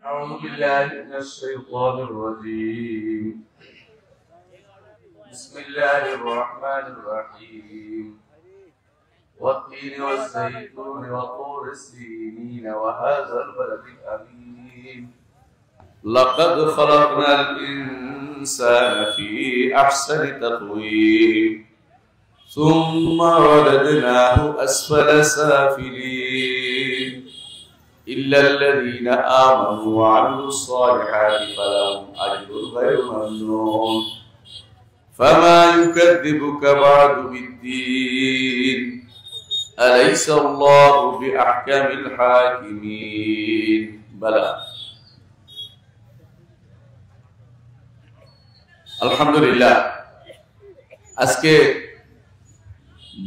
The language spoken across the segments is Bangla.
أعوذ بالله من الشيطان الرجيم. بسم الله الرحمن الرحيم. والتين والزيتون وطور السينين وهذا البلد الأمين. لقد خلقنا الإنسان في أحسن تقويم ثم رددناه أسفل سافلين إلا الذين آمنوا وعملوا الصالحات فلهم أجر غير ممنون فما يكذبك بعد بالدين أليس الله بأحكم الحاكمين بلى. আলহামদুলিল্লাহ, আজকে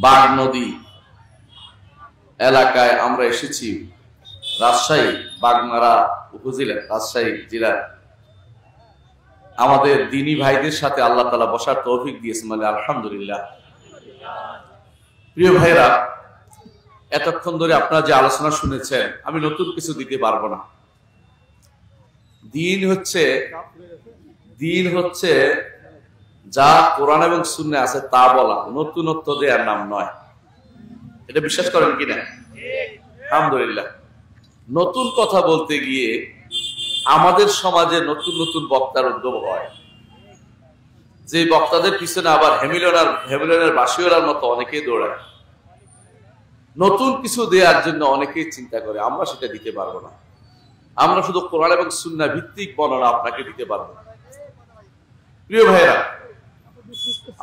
বাগ নদী এলাকায় আমরা এসেছি। রাজশাহী বাগমারা উপজেলা, রাজশাহী জেলার আমাদের দিনী ভাইদের সাথে আল্লাহ তাআলা বসার তৌফিক দিয়েছেন, মানে আলহামদুলিল্লাহ। প্রিয় ভাইরা, এতক্ষণ ধরে আপনারা যে আলোচনা শুনেছেন, আমি নতুন কিছু দিতে পারবো না। দিন হচ্ছে যা কোরআন এবং সুন্নাহ আছে তা বলা, নতুনত্ব দেওয়ার নাম নয়। এটা বিশ্বাস করেন কিনা? আলহামদুলিল্লাহ। নতুন কথা বলতে গিয়ে আমাদের সমাজে নতুন নতুন বক্তার উদ্ভব হয়, যে বক্তাদের পিছনে আবার হেমিলনের বাসিওয়ালার মতো অনেকেই দৌড়ায়। নতুন কিছু দেওয়ার জন্য অনেকেই চিন্তা করে, আমরা সেটা দিতে পারবো না। আমরা শুধু কোরআন এবং সুন্নাহ ভিত্তিক বর্ণনা আপনাকে দিতে পারবো। প্রিয় ভাইরা,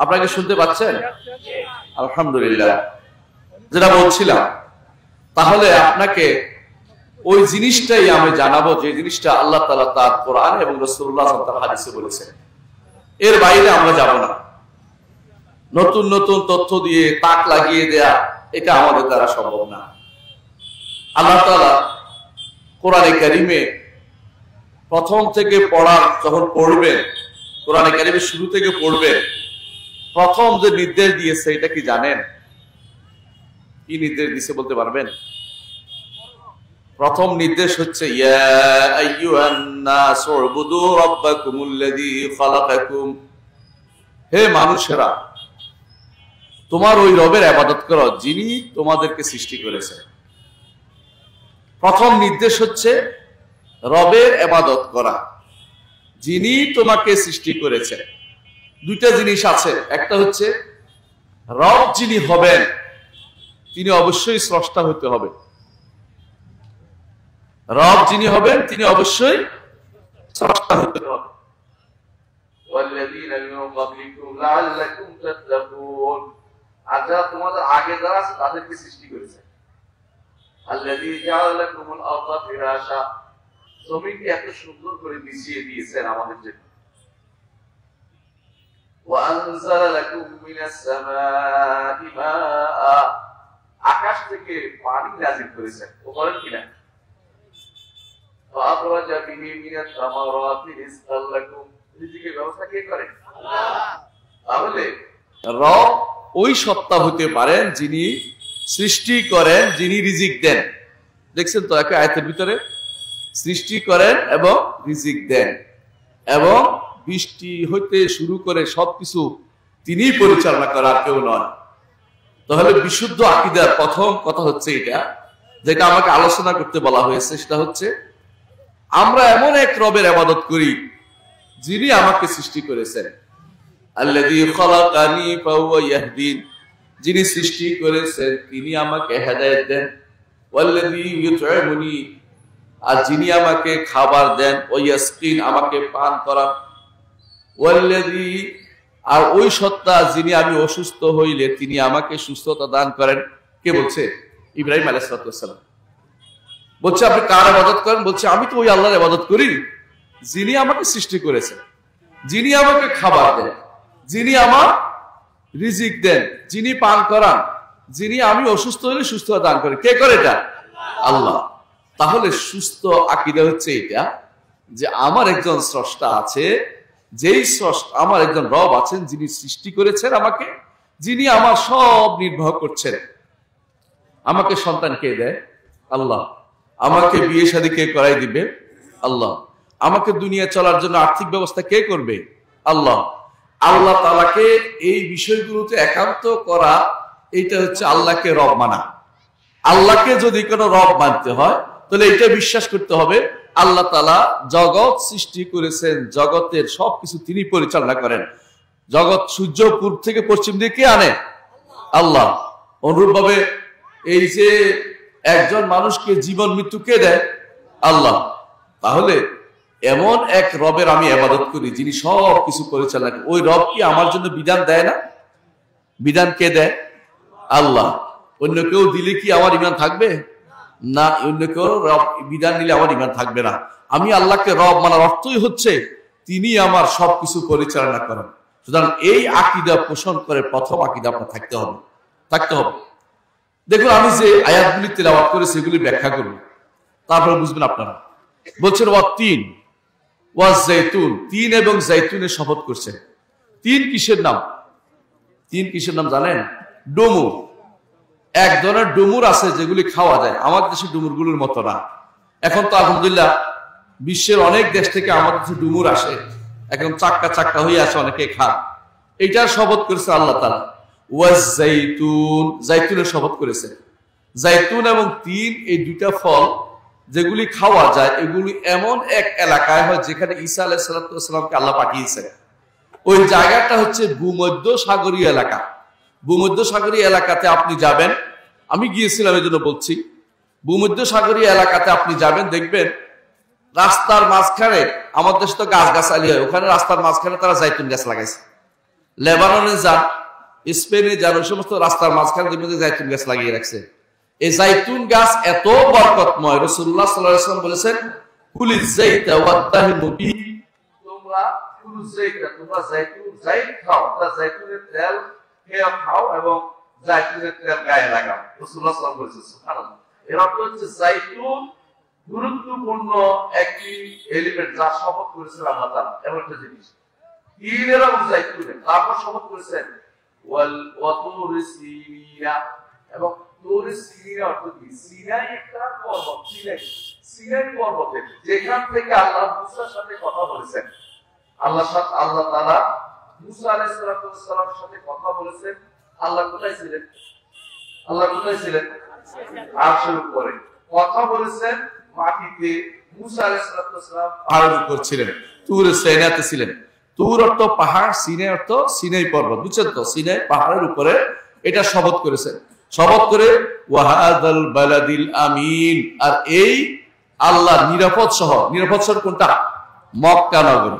আপনাকে শুনতে পাচ্ছেন? আলহামদুলিল্লাহ। যেটা বলছিলাম, তাহলে আপনাকে ওই জিনিসটাই আমি জানাবো যে জিনিসটা আল্লাহ তাআলা তার কোরআন এবং রাসূলুল্লাহ সাল্লাল্লাহু আলাইহি ওয়াসাল্লাম হাদিসে বলেছেন। এর বাইরে আমরা যাব না। নতুন নতুন তথ্য দিয়ে তাক লাগিয়ে দেয়া, এটা আমাদের দ্বারা সম্ভব না। আল্লাহ তাআলা কোরআনে কারীমে প্রথম থেকে যখন পড়বেন, কোরআনে কারীমের শুরু থেকে পড়বেন, প্রথম যে নির্দেশ দিয়েছে এটা কি জানেন? কি নির্দেশ দিয়েছে বলতে পারবেন? প্রথম নির্দেশ হচ্ছে ইয়া আইয়ুহান নাস উবুদু রাব্বাকুমুল্লাযী খালাকাকুম, হে মানুষেরা, তোমার ওই রবের ইবাদত করো যিনি তোমাদেরকে সৃষ্টি করেছেন। প্রথম নির্দেশ হচ্ছে রবের ইবাদত করা, যিনি তোমাকে সৃষ্টি করেছেন। দুইটা জিনিস আছে, একটা হচ্ছে রব যিনি হবেন তিনি অবশ্যই স্রষ্টা হতে হবে। রব যিনি হবেন তিনি অবশ্যই স্রষ্টা হতে হবে। ওয়াল্লাযীনা মিন ক্বাবলিকুম লাআল্লাকুম তাত্তাকুন, আর যারা তোমাদের আগে যারা আছে তাদেরকে সৃষ্টি করেছে। আল্লাযী জাআলা লাকুমুল আরদা ফিরাশা, জমিনকে এত সুন্দর করে বিছিয়ে দিয়েছেন আমাদের জন্য। ওয়া আনজালা লাকুম মিনাস সামাই মাআ, আকাশ থেকে পানি নাযিল করেছেন। ও বলেন কিনা? ফাআখরাজা বিহি মিনাত তামারাতি রিজকাল লাকুম, রিজিকের ব্যবস্থা কে করে? আল্লাহ। তাহলে রব ওই সত্তা হতে পারেন যিনি সৃষ্টি করেন, যিনি রিজিক দেন। দেখছেন তো একটা আয়াতের ভিতরে সৃষ্টি করেন এবং রিজিক দেন, এবং বৃষ্টি হইতে শুরু করে সবকিছু তিনিই পরিচালনা করার কেউ নয়। তাহলে বিশুদ্ধ আকীদার প্রথম কথা হচ্ছে এটা, যেটা আমাকে আলোচনা করতে বলা হয়েছে, সেটা হচ্ছে আমরা এমন এক রবের ইবাদত করি যিনি আমাকে সৃষ্টি করেছেন। আল্লাযী খালাকানি ফাহুয়া ইয়াহদিন, যিনি সৃষ্টি করেছেন তিনি আমাকে হেদায়েত দেন। ওয়াল্লাযী ইউতঈমুনি, আর যিনি আমাকে খাবার দেন। ওয়ায়াসকিন, আমাকে পান করান। ওয়াল্লাযী, আর ওই সত্তা যিনি আমি অসুস্থ হইলে তিনি আমাকে সুস্থতা দান করেন। কে বলছে? ইব্রাহিম আলাইহিস সালাম বলছে আপনি কার ইবাদত করেন? বলছে আমি তো ওই আল্লাহর ইবাদত করি যিনি আমাকে সৃষ্টি করেছেন, যিনি আমাকে খাবার দেন, যিনি আমার রিজিক দেন, যিনি পান করান, যিনি আমি অসুস্থ হলে সুস্থতা দান করেন। কে করে এটা? আল্লাহ। তাহলে সুস্থ আকীদা হচ্ছে এটা, যে আমার একজন স্রষ্টা আছে, যেই স্রষ্টা, আমার একজন রব আছেন যিনি সৃষ্টি করেছেন আমাকে, যিনি আমার সব নির্বাহ করছেন। আমাকে সন্তান কে দেয়? আল্লাহ। আমাকে বিয়ে শাদী কে করাই দিবে? আল্লাহ। আমাকে দুনিয়া চলার জন্য আর্থিক ব্যবস্থা কে করবে? আল্লাহ। আল্লাহ তাআলাকে এই বিষয়গুলোতে একান্ত করা, এইটা হচ্ছে আল্লাহকে রব মানা। আল্লাহকে যদি কোনো রব মানতে হয় তাহলে এটা বিশ্বাস করতে হবে আল্লাহ তাআলা জগৎ সৃষ্টি করেছেন, জগতের সবকিছু তিনি পরিচালনা করেন। জগৎ সূর্য পূর্ব থেকে পশ্চিম দিকে আনে আল্লাহ। অনুরূপভাবে এই যে একজন মানুষকে জীবন মৃত্যু কে দেয়? আল্লাহ। তাহলে এমন এক রবের আমি ইবাদত করি যিনি সব কিছু পরিচালনা করেন। ওই রব কি আমার জন্য বিধান দেয় না? বিধান কে দেয়? আল্লাহ। অন্য কেউ দিলে কি আমার ঈমান থাকবে? না, অন্য কেউ রব বিধান দিলে আমার ঈমান থাকবে না। আমি আল্লাহকে রব মানার অর্থই হচ্ছে তিনি আমার সবকিছু পরিচালনা করেন। সুতরাং এই আকীদা পোষণ করে প্রথম আকীদা আপনার থাকতে হবে। দেখুন, আমি যে আয়াতগুলি তেলাওয়াত করে সেগুলি ব্যাখ্যা করব, তারপর বুঝবেন আপনারা। বলছেন ওয়াতিন ওয়াজাইতুন, তিন এবং জাইতুনের শপথ করছেন। তিন কিসের নাম? তিন কিসের নাম জানেন? ডুমুর। এক ধরনের ডুমুর আছে যেগুলি খাওয়া যায়, আমাদের দেশে ডুমুরগুলোর মতো না। এখন তো আলহামদুলিল্লাহ বিশ্বের অনেক দেশ থেকে আমাদের দেশে ডুমুর আসে, একদম চাক্কা চাক্কা হয়ে আছে, অনেকে খান। এইটার শপথ করেছে আল্লাহ তাআলা। ওয়াজাইতুন, জাইতুনের শপথ করেছে। জাইতুন এবং তিন, এই দুইটা ফল যেগুলি খাওয়া যায়, এগুলি এমন এক এলাকায় হয় যেখানে ঈসা আলাইহিস সালামকে আল্লাহ পাঠিয়েছেন। ওই জায়গাটা হচ্ছে ভূমধ্য সাগরীয় এলাকা। ভূমধ্য সাগরীয় এলাকাতে আপনি যাবেন, আমি গিয়েছিলাম এই জন্য বলছি। ভূমধ্য সাগরীয় এলাকাতে আপনি যাবেন, দেখবেন রাস্তার মাঝখানে, আমাদের দেশে তো গাছ গাছালি হয়, ওখানে রাস্তার মাঝখানে তারা জাইতুন গাছ লাগাইছে। লেবাননে যান, স্পেনে যান, ওই সমস্ত রাস্তার মাঝখানে জাইতুন গাছ লাগিয়ে রাখছে। এই জাইতুন গাছ এত বরকতময়, রাসূলুল্লাহ সাল্লাল্লাহু আলাইহি ওয়াসাল্লাম বলেছেন কুলিজ যাইতা ওয়াত্তাহিমু বিহি, তোমরা কুলুজ যাইতা, তোমরা জাইত খাও, তোমরা জাইতুনের তেল খেয়ে খাও এবং জাইতুনের তেল গায়ে লাগাও। রাসূলুল্লাহ সাল্লাল্লাহু আলাইহি ওয়াসাল্লাম বলেছেন। সুবহানাল্লাহ। এর অর্থ হচ্ছে জাইতুন গুরুত্বপূর্ণ একটি এলিমেন্ট, যা শপথ করেছেন আল্লাহ তাআলা, এমন একটা জিনিস। তিনের এবং জাইতুনের, তারপর শপথ করেছেন ওয়াতুরি সিনিয়া, এবং তুর সিনিয়া অর্থ কি? সিনাই একটা পর্বত, সিনাই পর্বতে যেখান থেকে আল্লাহ মুসার সাথে কথা বলেছেন। আল্লাহ তাআলা মুসা আলাইহিস সালামের সাথে কথা বলেছেন। আল্লাহ কোথায় ছিলেন? আল্লাহ কোথায় ছিলেন? আরশের উপরে। কথা বলেছেন মাটিতে। মুসা আলাইহিস সালাম পাহাড়ের উপর ছিলেন, তুর সিনাইতে ছিলেন। তুর অর্থ পাহাড়, সিনাই অর্থ সিনাই পর্বত, বুঝছেন তো? সিনাই পাহাড়ের উপরে এটা শপথ করেছেন। শপথ করে ওয়াহাদাল বালাদিল আমিন, আর এই আল্লাহ নিরাপদ শহর। নিরাপদ শহর কোনটা? মক্কা নগরী।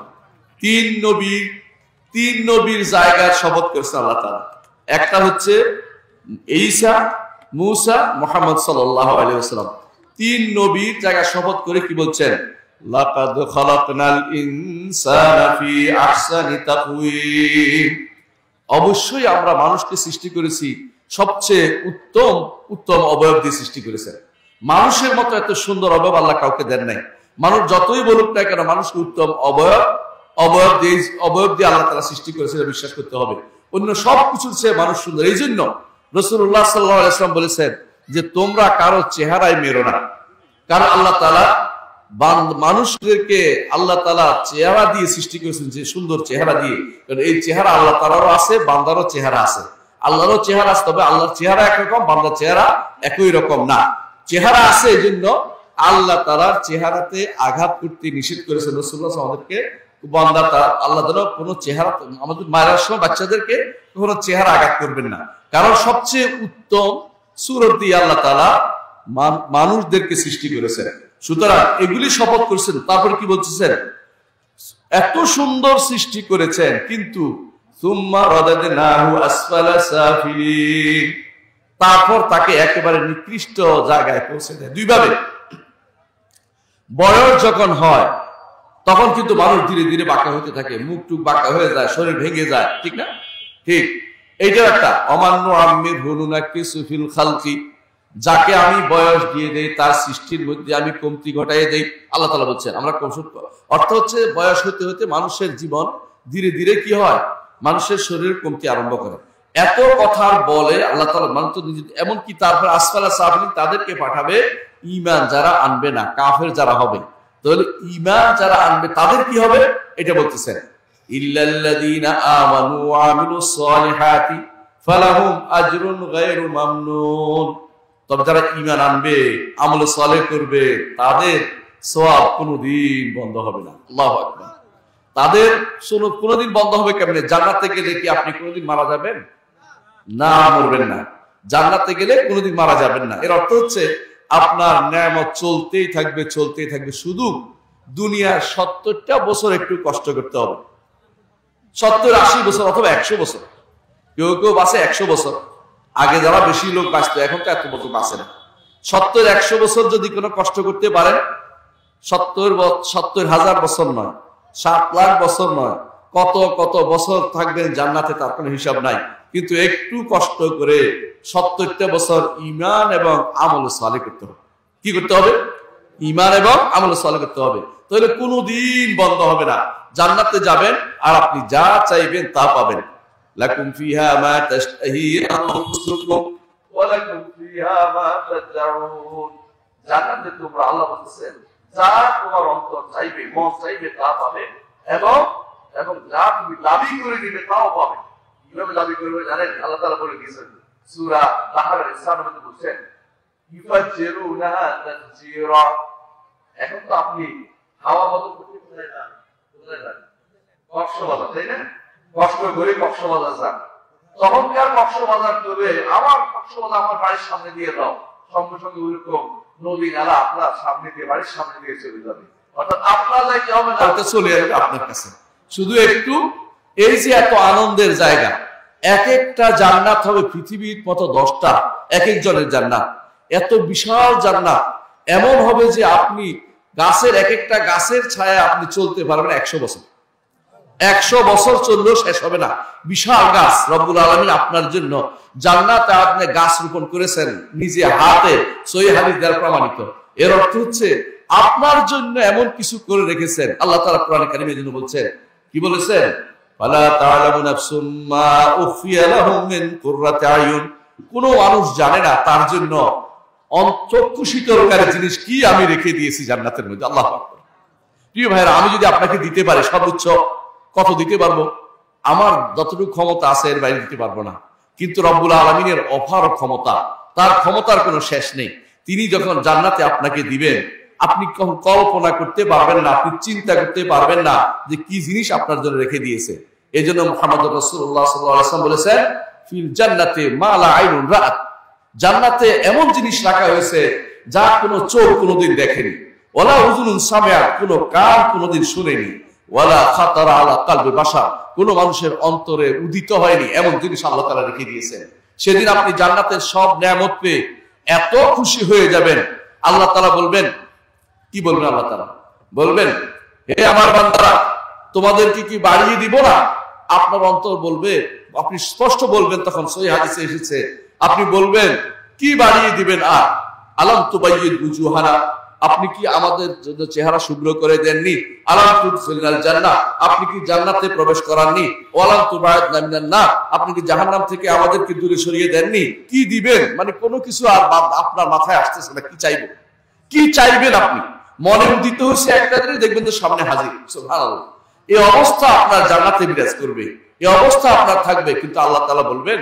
তিন নবীর জায়গার শপথ করেছে আল্লাহ তাআলা। একটা হচ্ছে ঈসা, মুসা, মুহাম্মদ সাল্লাল্লাহু আলাইহি ওয়াসাল্লাম। তিন নবীর জায়গার শপথ করে কি বলছেন? লাকাদ খালাকনাল ইনসানা ফি আহসানি তাকওয়িম, অবশ্যই আমরা মানুষকে সৃষ্টি করেছি সবচেয়ে উত্তম অবয়ব দিয়ে সৃষ্টি করেছেন। মানুষের মতো এত সুন্দর অবয়ব আল্লাহ কাউকে দেন নাই। মানুষ যতই বলুক না কেন, মানুষকে উত্তম অবয়ব দিয়ে আল্লাহ তাআলা সৃষ্টি করেছেন, বিশ্বাস করতে হবে। অন্য সব কিছুর চেয়ে মানুষ সুন্দর। এই জন্য রাসূলুল্লাহ সাল্লাল্লাহু আলাইহি ওয়াসাল্লাম বলেছেন যে তোমরা কারো চেহারায় মেরো না, কারণ আল্লাহ তাআলা মানুষদেরকে আল্লাহ তাআলা চেহারা দিয়ে সৃষ্টি করেছেন, যে সুন্দর চেহারা দিয়ে। কারণ এই চেহারা আল্লাহ তাআলারও আছে, বান্দারও চেহারা আছে। আল্লাহরও চেহারা আছে, তবে আল্লাহর চেহারা একরকম, বান্দার চেহারা একই রকম না। চেহারা আছে, এই জন্য আল্লাহ তাআলার চেহারাতে আঘাত করতে নিষেধ করেছেন রাসূলুল্লাহ আমাদেরকে। বান্দা আল্লাহ তাআলা কোনো চেহারা, আমাদের মায়ের সময় বাচ্চাদেরকে কোনো চেহারা আঘাত করবেন না, কারণ সবচেয়ে উত্তম সূরত দিয়ে আল্লাহ তাআলা মানুষদেরকে সৃষ্টি করেছেন। সুতরাং এগুলি শপথ করেছেন। তারপর কি বলতেছেন? এত সুন্দর সৃষ্টি করেছেন, কিন্তু সুম্মা রাদাদনাহু আসফালা সাফিলিন, তারপর তাকে একেবারে নিকৃষ্ট জায়গায় পৌঁছে দেয়। দুইভাবে, বয়স যখন হয় তখন কিন্তু মানুষ ধীরে ধীরে বাঁকা হতে থাকে, মুখ টুক বাঁকা হয়ে যায়, শরীর ভেঙে যায়, ঠিক না? ঠিক। এইটা একটা অমান্য আম্মির হুনুনাকি সুফিল খালকি, যাকে আমি বয়স দিয়ে দেই তার সৃষ্টির মধ্যে আমি কমতি ঘটাইয়ে দেই, আল্লাহ তাআলা বলছেন। আমরা অর্থ হচ্ছে বয়স হতে হতে মানুষের জীবন ধীরে ধীরে কি হয়? মানুষের শরীর কমতি আরম্ভ করে। এত কথার বলে আল্লাহ তাআলা মানুষ এমনকি তারপর আসফালা সাফিলিন, তাদেরকে পাঠাবে ঈমান যারা আনবে না, কাফের যারা হবে তাহলে ঈমান যারা আনবে তাদের কি হবে এটা বলতেছেন, ইল্লাল্লাযীনা আমানু ওয়া আমিলুস সালিহাতি ফালাহুম আজরুন গায়রু মামনুন। তবে যারা ঈমান আনবে, আমল সালেহ করবে, তাদের সওয়াব কোনোদিন বন্ধ হবে না। আল্লাহু আকবার। তাদের কোনোদিন বন্ধ হবে কেমনে? জান্নাতে গেলে কি আপনি কোনোদিন মারা যাবেন? না, মরবেন না। জান্নাতে গেলে কোনোদিন মারা যাবেন না। এর অর্থ হচ্ছে আপনার নেয়ামত চলতেই থাকবে, চলতেই থাকবে। শুধু দুনিয়ার 70টা বছর একটু কষ্ট করতে হবে, 70-80 বছর অথবা 100 বছর। কেউ কেউ বাঁচে 100 বছর। আগে যারা বেশি লোক বাঁচতো, এখন তো এত বছর বাঁচে না। 70-100 বছর যদি কোনো কষ্ট করতে পারেন, 70,000 বছর নয়, 7 লাখ বছর নয়, কত কত বছর থাকবেন জান্নাতে তার কোনো হিসাব নাই। কিন্তু একটু কষ্ট করে 70টা বছর ঈমান এবং আমল সালেহ করতে হবে। কি করতে হবে? ঈমান এবং আমল সালেহ করতে হবে। তাহলে কোনোদিন বন্ধ হবে না। জান্নাতে যাবেন আর আপনি যা চাইবেন তা পাবেন। লাকুম ফিহা মা তাশতাহি আনফুসুকুম ওয়া লাকুম ফিহা মা তাদউন। জান্নাতে তোমরা, আল্লাহ বলেছেন, যা তোমার অন্তর চাইবে, মন চাইবে তা পাবে, এবং যা তুমি দাবি করে দিবে তাও পাবে। কিভাবে দাবি করবে জানেন? আল্লাহ তাআলা বলে দিয়েছেন সূরা বাকারার 61 মধ্যে বলছেন, ইফাজ্জিরুনাহা তাফজিরা। এখন তো আপনি হাওয়া বদল করতে কোথায় যান? কক্সবাজার, তাই না? কষ্ট করে কক্সবাজার যান। তখনকার কক্সবাজার করবে, আমার কক্সবাজার আমার বাড়ির সামনে দিয়ে দাও, সঙ্গে সঙ্গে ওইরকম নদী নালা আপনার সামনে দিয়ে, বাড়ির সামনে দিয়ে চলে যাবে। অর্থাৎ আপনার যাইতে হবে না, চলে আসবে আপনার কাছে। শুধু একটু এই যে এত আনন্দের জায়গা, এক একটা জান্নাত হবে পৃথিবীর মতো 10টা, এক একজনের জান্নাত। এত বিশাল জান্নাত এমন হবে যে আপনি গাছের, এক একটা গাছের ছায়া আপনি চলতে পারবেন 100 বছর। 100 বছর চললেও শেষ হবে না। বিশাল গাছ রব্বুল আলামিন আপনার জন্য জান্নাতে আপনি গাছ রোপণ করেছেন নিজে হাতে, সহিহ হাদিস দ্বারা প্রমাণিত। এর অর্থ হচ্ছে আপনার জন্য এমন কিছু করে রেখেছেন। আল্লাহ তাআলা কোরআনে কারীমে জন্য বলছেন, কি বলেছেন? ফালা তা'লামু নাফসুম মা উখফিয়া লাহুম মিন কুররাতি আয়ুন। কোনো মানুষ জানে না তার জন্য চক্ষু শীতলকারী জিনিস কি আমি রেখে দিয়েছি জান্নাতের মধ্যে। আল্লাহু আকবার। প্রিয় ভাইরা, আমি যদি আপনাকে দিতে পারি সর্বোচ্চ কত দিতে পারবো? আমার যতটুকু ক্ষমতা আছে এর বাইরে দিতে পারবো না। কিন্তু রব্বুল আলামিনের অপার ক্ষমতা, তার ক্ষমতার কোনো শেষ নেই। তিনি যখন জান্নাতে আপনাকে দিবেন, আপনি কল্পনা করতে পারবেন না, আপনি চিন্তা করতে পারবেন না যে কি জিনিস আপনার জন্য রেখে দিয়েছে। এই জন্য মুহাম্মদ রাসূলুল্লাহ সাল্লাল্লাহু আলাইহি ওয়াসাল্লাম বলেছেন, ফিল জান্নাতে মা লা আইনুন রাআত। জান্নাতে এমন জিনিস রাখা হয়েছে যা কোনো চোখ কোনোদিন দেখেনি, ওয়ালা উযুনুন সামিআত, কোনো কান কোনোদিন শুনেনি, ওয়ালা খাতারা আলা কালবি বাশার, কোনো মানুষের অন্তরে উদিত হয়নি, এমন জিনিস আল্লাহ তাআলা রেখে দিয়েছেন। সেদিন আপনি জান্নাতের সব নিয়ামত পেয়ে এত খুশি হয়ে যাবেন, আল্লাহ তাআলা বলবেন, কি বলবেন? আল্লাহ তাআলা বলবেন, হে আমার বান্দারা, তোমাদেরকে কি বাড়িয়ে দিব না? আপনার অন্তর বলবে, আপনি স্পষ্ট বলবেন, তখন সহিহ হাদিসে এসেছে, আপনি বলবেন, কি বাড়িয়ে দিবেন? আর আলাম তুবাইয়িদ উজুহানা, আপনি কি আমাদের জন্য চেহারা শুভ্র করে দেননি? আলাম তুদখিলনাল জান্নাহ, আপনি কি জান্নাতে প্রবেশ করাননি? ওয়ালাম তুবাইদনা মিনান নার, আপনি কি জাহান্নাম থেকে আমাদেরকে দূরে সরিয়ে দেননি? কি দিবেন? মানে কোনো কিছু আর আপনার মাথায় আসতেছে না। কি চাইবেন? কি চাইবেন? আপনি মনে উদিত হয়েছে একটা জিনিস, দেখবেন তো সামনে হাজির। সুবহানাল্লাহ। এই অবস্থা আপনার জান্নাতে বিরাজ করবে, এই অবস্থা আপনার থাকবে। কিন্তু আল্লাহ তাআলা বলবেন,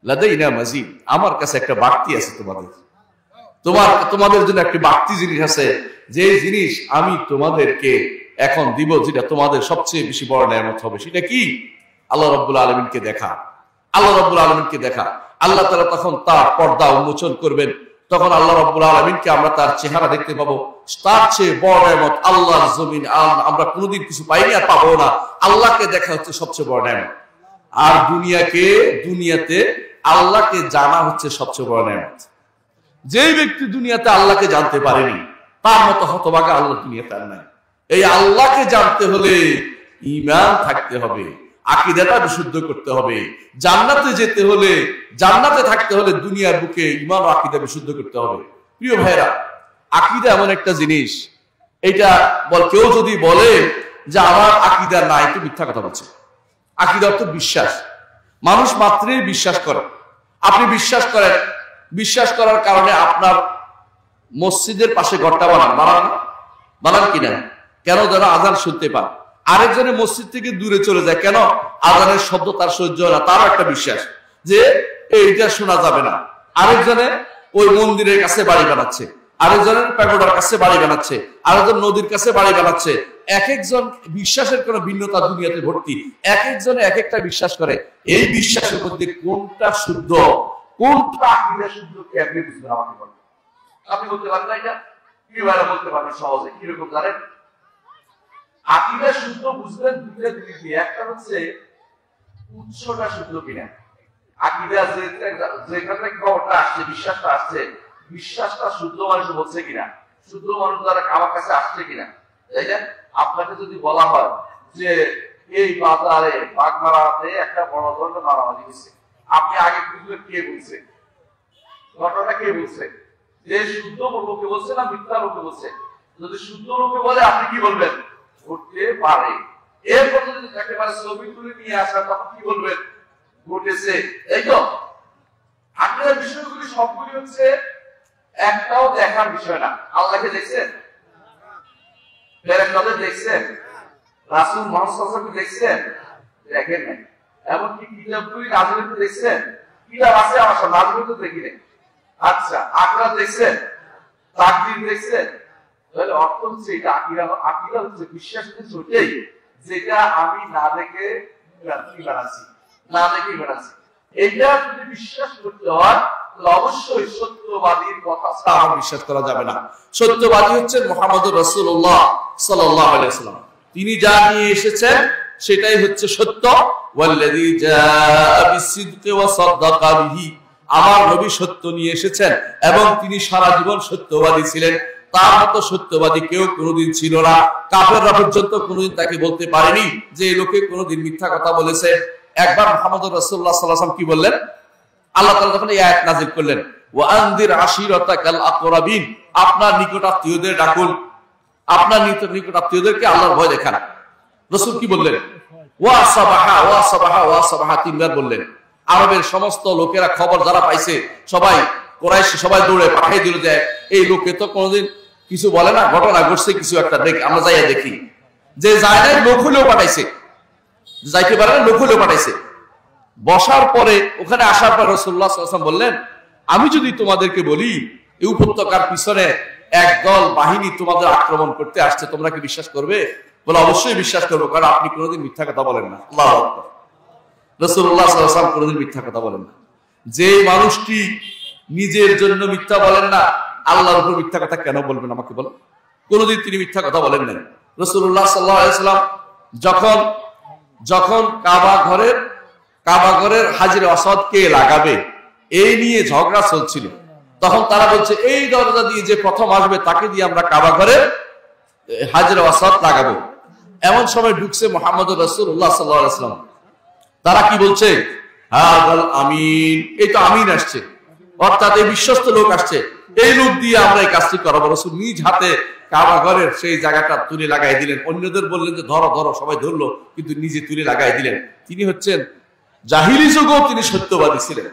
লাদাইনা মাজিদ, আমার কাছে একটা বাড়তি আছে তোমাদের জন্য একটা বাড়তি জিনিস আছে, যে জিনিস আমি তোমাদেরকে এখন দিব, যেটা তোমাদের সবচেয়ে বেশি বড় নিয়ামত হবে। সেটা কি? আল্লাহ রাব্বুল আলামিনকে দেখা। আল্লাহ রাব্বুল আলামিনকে দেখা। আল্লাহ তাআলা তখন তার পর্দা উন্মোচন করবেন, তখন আল্লাহ রাব্বুল আলামিনকে আমরা তার চেহারা দেখতে পাবো। তার চেয়ে বড় নিয়ামত আল্লাহর জমিন আমরা কোনোদিন কিছু পাইনি আর পাবো না। আল্লাহকে দেখা হচ্ছে সবচেয়ে বড় নিয়ামত। আর দুনিয়াতে আল্লাহকে জানা হচ্ছে সবচেয়ে বড় নিয়ামত। যেই ব্যক্তি দুনিয়াতে আল্লাহকে জানতে পারেনি, তার মতো হতভাগা আল্লাহ দুনিয়াতে আর নাই। এই আল্লাহকে জানতে হলে ঈমান থাকতে হবে, আকীদাটা বিশুদ্ধ করতে হবে। জান্নাতে যেতে হলে, জান্নাতে থাকতে হলে দুনিয়ার বুকে ঈমান ও আকীদা বিশুদ্ধ করতে হবে। প্রিয় ভাইরা, আকীদা এমন একটা জিনিস, এটা কেউ যদি বলে যে আমার আকীদা নাই, তো মিথ্যা কথা বলছে। আকীদা অর্থ বিশ্বাস। মানুষ মাত্রই বিশ্বাস করে। আপনি বিশ্বাস করেন, বিশ্বাস করার কারণে আপনার মসজিদের পাশে ঘরটা বানান বলেন কিনা? কেন? যেন আজান শুনতে পান। আরেকজনে মসজিদ থেকে দূরে চলে যায়, কেন? আজানের শব্দ তার সহ্য হয় না, তারও একটা বিশ্বাস যে এইটা শোনা যাবে না। আরেকজনে ওই মন্দিরের কাছে বাড়ি বানাচ্ছে, আরেকজনের প্যাগোডার কাছে বাড়ি বানাচ্ছে, আরেকজন নদীর কাছে বাড়ি বানাচ্ছে। এক একজন বিশ্বাসের কোন ভিন্নতা দুনিয়াতে ভর্তি, এক একজনে এক একটা বিশ্বাস করে। এই বিশ্বাসের মধ্যে কোনটা শুদ্ধ, কোনটা আকীদা শুদ্ধ, কে আপনি বুঝবেন? আমাকে বলেন। আপনি বলতে পারেন না? এটা কিভাবে বলতে পারবেন সহজে? কিরকম জানেন? আকীদা শুদ্ধ বুঝবেন দুইটা জিনিস দিয়ে। একটা হচ্ছে উৎসটা শুদ্ধ কিনা। আকীদা যেখান থেকে খবরটা আসছে, বিশ্বাসটা আসছে, বিশ্বাসটা শুদ্ধ মানুষ বলছে কিনা, শুদ্ধ মানুষ দ্বারা আমার কাছে আসছে কিনা, তাই না? আপনাকে যদি বলা হয় যে এই বাজারে বাগমারাতে একটা বড় ধরনের মারামারি হয়েছে, আপনি আগে বুঝবেন কে বলছে, ঘটনা কে বলছে, যে শুদ্ধ লোকে বলছে না মিথ্যা লোকে বলছে। যদি শুদ্ধ লোকে বলে আপনি কি বলবেন? ঘটতে পারে। এরপর যদি একেবারে ছবি তুলে নিয়ে আসা, তখন কি বলবেন? ঘটেছে। এই তো আপনার বিষয়গুলি সবগুলি হচ্ছে একটাও দেখার বিষয় না। আল্লাহকে দেখছেন? ফেরেশতাদের দেখছেন? রাসূল মুহাম্মদ সাল্লাল্লাহু আলাইহি ওয়াসাল্লামকে দেখছেন? দেখেন না। এমনকি কিতাবগুলি নাযিল হতে দেখছেন? কিতাব আছে আমার সামনে, নাযিল হতে দেখি না। আচ্ছা, আখিরাত দেখছেন? তাকদীর দেখছেন? তাহলে অর্থ হচ্ছে এটা আকীদা হচ্ছে বিশ্বাস হচ্ছে ওইটাই যেটা আমি না দেখে বানাচ্ছি, না দেখে বানাচ্ছি। এটা যদি বিশ্বাস করতে হয় তাহলে অবশ্যই সত্যবাদীর কথা ছাড়া বিশ্বাস করা যাবে না। সত্যবাদী হচ্ছেন মুহাম্মদুর রাসূলুল্লাহ সাল্লাল্লাহু আলাইহি ওয়াসাল্লাম। তিনি যা নিয়ে এসেছেন সেটাই হচ্ছে সত্য। ওয়াল্লাযী জাআ বিসিদকি ওয়া সাদ্দাকা বিহি, আমার নবী সত্য নিয়ে এসেছেন এবং তিনি সারা জীবন সত্যবাদী ছিলেন। তার মতো সত্যবাদী কেউ কোনোদিন ছিল না। কাফেররা পর্যন্ত কোনোদিন তাকে বলতে পারেনি যে এই লোকে কোনোদিন মিথ্যা কথা বলেছে। একবার মুহাম্মদুর রাসূলুল্লাহ সাল্লাল্লাহু আলাইহি ওয়াসাল্লাম কি বললেন? আল্লাহ তাআলা যখন এই আয়াত নাযিল করলেন, ওয়া আনদির আশিরাতাকাল আকরাবিন, আপনার নিকটাত্মীয়দের ডাকুন, আপনার নিকটাত্মীয়দেরকে আল্লাহর ভয় দেখান। রাসূল কি বললেন? ওয়া সাবাহা ওয়া সাবাহা ওয়া সাবাহা, তিনবার বললেন। আরবের সমস্ত লোকেরা খবর যারা পাইছে সবাই কুরাইশ সবাই দৌড়ে পাঠিয়ে দিল যে এই লোকে তো কোনোদিন কিছু বলে না, ঘটনা ঘটছে কিছু একটা, দেখ আমরা যাইয়া দেখি। যে যায় নাই লোক হলেও পাঠাইছে, যাইতে পারে না লোক হলেও পাঠাইছে। বসার পরে ওখানে আসার পর রাসূলুল্লাহ সাল্লাল্লাহু আলাইহি ওয়াসাল্লাম বললেন, আমি যদি তোমাদেরকে বলি এই উপত্যকার পিছনে একদল বাহিনী তোমাদের আক্রমণ করতে আসছে, তোমরা কি বিশ্বাস করবে? বলে অবশ্যই বিশ্বাস করবো, কারণ আপনি কোনোদিন মিথ্যা কথা বলেন না। আল্লাহু আকবার। রাসূলুল্লাহ সাল্লাল্লাহু আলাইহি ওয়াসাল্লাম কোনোদিন মিথ্যা কথা বলেন না। যে মানুষটি নিজের জন্য মিথ্যা বলেন না, আল্লাহর উপর মিথ্যা কথা কেন বলবেন আমাকে বলেন? কোনোদিন তিনি মিথ্যা কথা বলেন নাই। রাসূলুল্লাহ সাল্লাল্লাহু আলাইহি ওয়াসাল্লাম যখন কাবা ঘরের হাজরে আসওয়াদ কে লাগাবে এই নিয়ে ঝগড়া চলছিল, তখন তারা বলছে এই দরজা দিয়ে যে প্রথম আসবে তাকে দিয়ে আমরা কাবা ঘরের হাজরে আসওয়াদ লাগাবো। এমন সময় ঢুকছে মুহাম্মদুর রাসূলুল্লাহ সাল্লাল্লাহু আলাইহি ওয়াসাল্লাম। তারা কি বলছে? হাযাল আমিন, এই তো আমিন আসছে, অর্থাৎ এই বিশ্বস্ত লোক আসছে, এই লোক দিয়ে আমরা এই কাজটি করাবো। রাসূল নিজ হাতে কাবা ঘরের সেই জায়গাটা তুলে লাগাই দিলেন। অন্যদের বললেন যে ধরো ধরো, সবাই ধরলো, কিন্তু নিজে তুলে লাগাই দিলেন। তিনি হচ্ছেন জাহিলি যুগেও তিনি সত্যবাদী ছিলেন,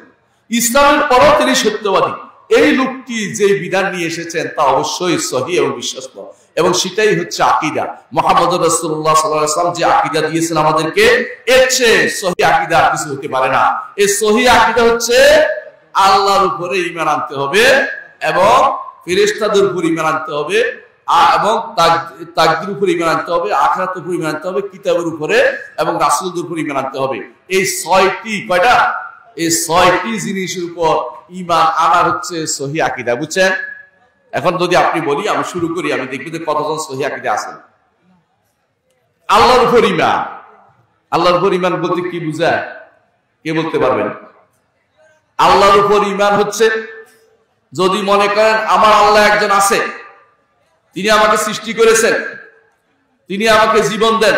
ইসলামের পরও তিনি সত্যবাদী। এই লোকটি যে বিধান নিয়ে এসেছেন তা অবশ্যই সহিহ এবং বিশ্বস্ত, এবং সেটাই হচ্ছে আকীদা। মুহাম্মদুর রাসূলুল্লাহ সাল্লাল্লাহু আলাইহি ওয়াসাল্লাম যে আকীদা দিয়েছেন আমাদেরকে, এর চেয়ে সহিহ আকীদা কিছু হতে পারে না। এই সহিহ আকীদা হচ্ছে আল্লাহর উপরে ঈমান আনতে হবে এবং ফেরেশতাদের উপর ঈমান আনতে হবে এবং তাকদীর উপর ঈমান আনতে হবে, আখিরাতের উপর ঈমান আনতে হবে, কিতাবের উপরে এবং রাসূলদের উপর ঈমান আনতে হবে। এই ছয়টি কয়টা? এই ছয়টি জিনিসের উপর ঈমান আনা হচ্ছে সহিহ আকীদা, বুঝছেন? এখন যদি আপনি বলি, আমি শুরু করি, আমি দেখব যে কতজন সহিহ আকীদা আছেন। আল্লাহর উপর ঈমান। আল্লাহর উপর ঈমান বলতে কি বোঝায়? কে বলতে পারবেন? আল্লাহর উপর ঈমান হচ্ছে যদি মনে করেন আমার আল্লাহ একজন আছে, তিনি আমাকে সৃষ্টি করেছেন, তিনি আমাকে জীবন দেন,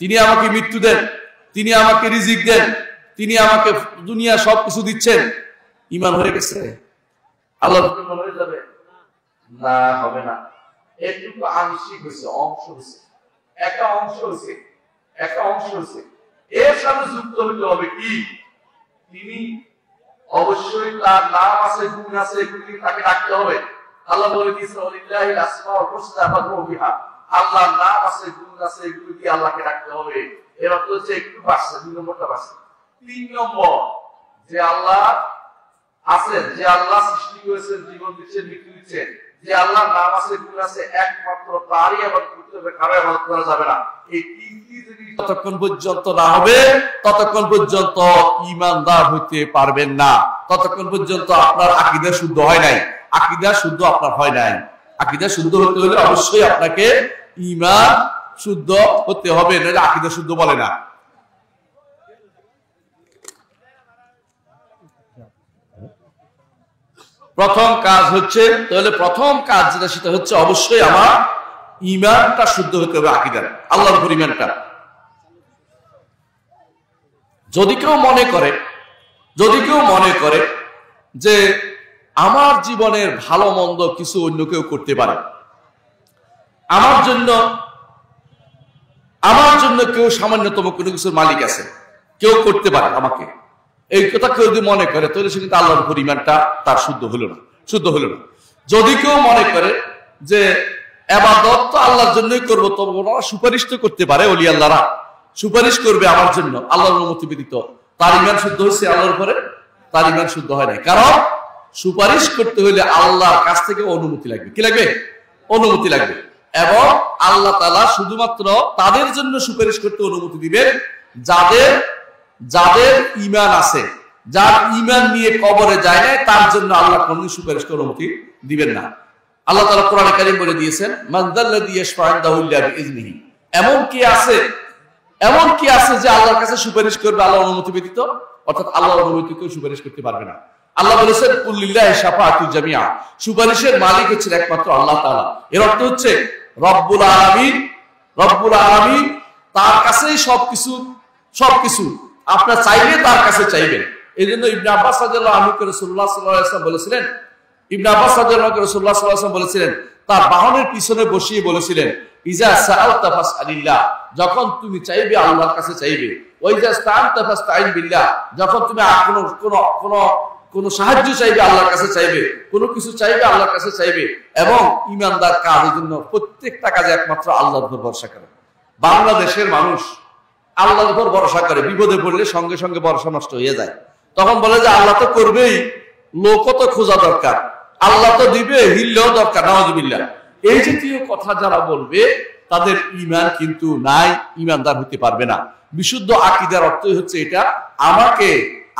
তিনি আমাকে মৃত্যু দেন, তিনি আমাকে রিজিক দেন, তিনি আমাকে দুনিয়া সবকিছু দিচ্ছেন, ঈমান হয়ে গেছে? আল্লাহর উপর ঈমান হয়ে যাবে? না, হবে না। একটু আংশিক হয়েছে, অংশ হয়েছে, একটা অংশ হয়েছে, একটা অংশ হয়েছে। এর সাথে যুক্ত হতে হবে কি? তিনি অবশ্যই তার নাম আছে, গুণ আছে, এগুলি তাকে রাখতে হবে। আল্লাহ বলে দিয়েছেন ওয়ালিল্লাহিল আসমাউল হুসনা ফাদউহু বিহা, আল্লাহর নাম আছে, গুণ আছে, এগুলো দিয়ে আল্লাহকে ডাকতে হবে। এর অর্থ হচ্ছে একটু বাড়ছে, 2 নম্বরটা বাড়ছে। 3 নম্বর, যে আল্লাহ আছেন, যে আল্লাহ সৃষ্টি করেছেন, জীবন দিচ্ছেন, মৃত্যু দিচ্ছেন, যে আল্লাহর নাম আছে, গুণ আছে, একমাত্র তারই ইবাদত করতে হবে, কারো ইবাদত করা যাবে না। এই 3টি জিনিস যতক্ষণ পর্যন্ত না হবে ততক্ষণ পর্যন্ত ঈমানদার হইতে পারবেন না। ততক্ষণ পর্যন্ত আপনার আকীদা শুদ্ধ হয় নাই। আকীদা শুদ্ধ আপনার হয় নাই। আকীদা শুদ্ধ হতে হলে অবশ্যই আপনাকে ঈমান শুদ্ধ হতে হবে, নইলে আকীদা শুদ্ধ বলে না। প্রথম কাজ হচ্ছে, তাহলে প্রথম কাজ যেটা সেটা হচ্ছে অবশ্যই আমার ঈমানটা শুদ্ধ হতে হবে, আকীদা, আল্লাহর উপর ঈমানটা। যদি কেউ মনে করে যে আমার জীবনের ভালো মন্দ কিছু অন্য কেউ করতে পারে, আমার জন্য কেউ সামান্যতম কোনো কিছুর মালিক আছে, কেউ করতে পারে আমাকে, এই কথা কেউ যদি মনে করে তাহলে সে কিন্তু আল্লাহর উপর ঈমানটা তার শুদ্ধ হলো না। যদি কেউ মনে করে যে ইবাদত তো আল্লাহর জন্যই করবো, তবে ওনারা সুপারিশ তো করতে পারে, ওলি আল্লাহরা সুপারিশ করবে আমার জন্য আল্লাহর অনুমতি ব্যতীত, তার ঈমান শুদ্ধ হয়েছে আল্লাহর উপরে, তার ঈমান শুদ্ধ হয় নাই। কারণ সুপারিশ করতে হলে আল্লাহর কাছ থেকে অনুমতি লাগবে। কি লাগবে? অনুমতি লাগবে। এবং আল্লাহ তাআলা শুধুমাত্র তাদের জন্য সুপারিশ করতে অনুমতি দিবেন যাদের ঈমান আছে, যার ঈমান নিয়ে কবরে যায় না, তার জন্য আল্লাহ কোনো সুপারিশ করে অনুমতি দিবেন না। আল্লাহ তাআলা কোরআনে কারীম বলে দিয়েছেন, মান যাল্লাযী ইয়াশফা'ু ইনদাহু ইল্লা বিইজনিহি। এমন কি আছে যে আল্লাহর কাছে সুপারিশ করবে আল্লাহর অনুমতি ব্যতীত? অর্থাৎ আল্লাহর অনুমতি কেউ সুপারিশ করতে পারবে না। আল্লাহ বলেছেন, কুল লিল্লাহি শাফাআতু জামিআ, সুপারিশের মালিক হচ্ছেন একমাত্র আল্লাহ তাআলা। এর অর্থ হচ্ছে রব্বুল আলামিন তার কাছেই সবকিছু আপনার চাইলে তার কাছে চাইবেন। এইজন্য ইবনে আব্বাস রাদিয়াল্লাহু আনহু রাসূলুল্লাহ সাল্লাল্লাহু আলাইহি ওয়াসাল্লাম বলেছিলেন, তার বাহনের পিছনে বসিয়ে বলেছিলেন, ইজা সাআলতা ফাসআলিল্লাহ, যখন তুমি চাইবে আল্লাহর কাছে চাইবে, ওয়া ইজা ইসতাআনতা ফাসতাঈন বিল্লাহ, যখন তুমি কোন সাহায্য চাইবে আল্লাহর কাছে চাইবে, কোনো কিছু চাইবে আল্লাহর কাছে চাইবে। এবং ঈমানদার কাজের জন্য প্রত্যেকটা কাজে একমাত্র আল্লাহর উপর ভরসা করে। বাংলাদেশের মানুষ আল্লাহর উপর ভরসা করে, বিপদে পড়লে সঙ্গে সঙ্গে ভরসা নষ্ট হয়ে যায়। তখন বলে যে আল্লাহ তো করবেই, লোকও তো খোঁজা দরকার, আল্লাহ তো দিবে, হিল্লেও দরকার, নাউযুবিল্লাহ। এই জাতীয় কথা যারা বলবে তাদের ঈমান কিন্তু নাই, ঈমানদার হতে পারবে না। বিশুদ্ধ আকীদার অর্থই হচ্ছে এটা,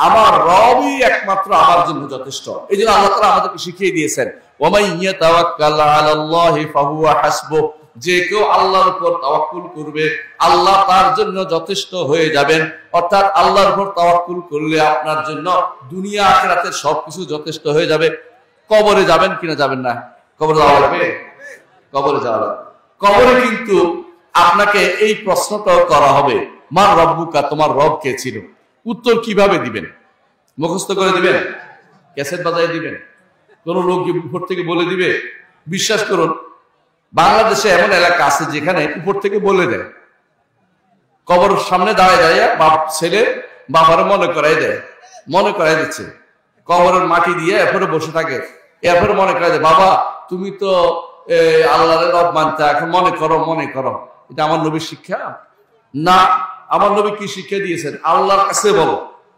আমার রবই একমাত্র আমার জন্য যথেষ্ট। এই জন্য আল্লাহ তাআলা আমাদেরকে শিখিয়ে দিয়েছেন, ওয়া মান ইয়াতাওয়াক্কাল আলাল্লাহি ফাহুয়া হাসবুহ, যে কেউ আল্লাহর উপর তাওয়াক্কুল করবে আল্লাহ তার জন্য যথেষ্ট হয়ে যাবেন। অর্থাৎ আল্লাহর উপর তাওয়াক্কুল করলে আপনার জন্য দুনিয়া আখিরাতের সবকিছু যথেষ্ট হয়ে যাবে। কবরে যাবেন কিনা যাবেন না? কবরে যাওয়া লাগবে, কবরে যাওয়া লাগবে। কবরে কিন্তু আপনাকে এই প্রশ্নটাও করা হবে, মান রব্বুকা, তোমার রব কে ছিল? উত্তর কিভাবে দিবেন? মুখস্থ করে দিবেন? ক্যাসেট বাজায় দিবেন? কোন লোক উপর থেকে বলে দিবে? বিশ্বাস করুন, বাংলাদেশে এমন এলাকা আছে যেখানে উপর থেকে বলে দেয়, কবরের সামনে দাঁড়ায় বাপ ছেলে বাবারে মনে করাই দিচ্ছে, কবরের মাটি দিয়ে এরপরে বসে থাকে, এরপরে মনে করাই দেয়, বাবা তুমি তো আল্লাহর রব মানতে, এখন মনে করো। এটা আমার নবীর শিক্ষা না। আমার নবী কি শিক্ষা দিয়েছেন? আল্লাহর কাছে বলো,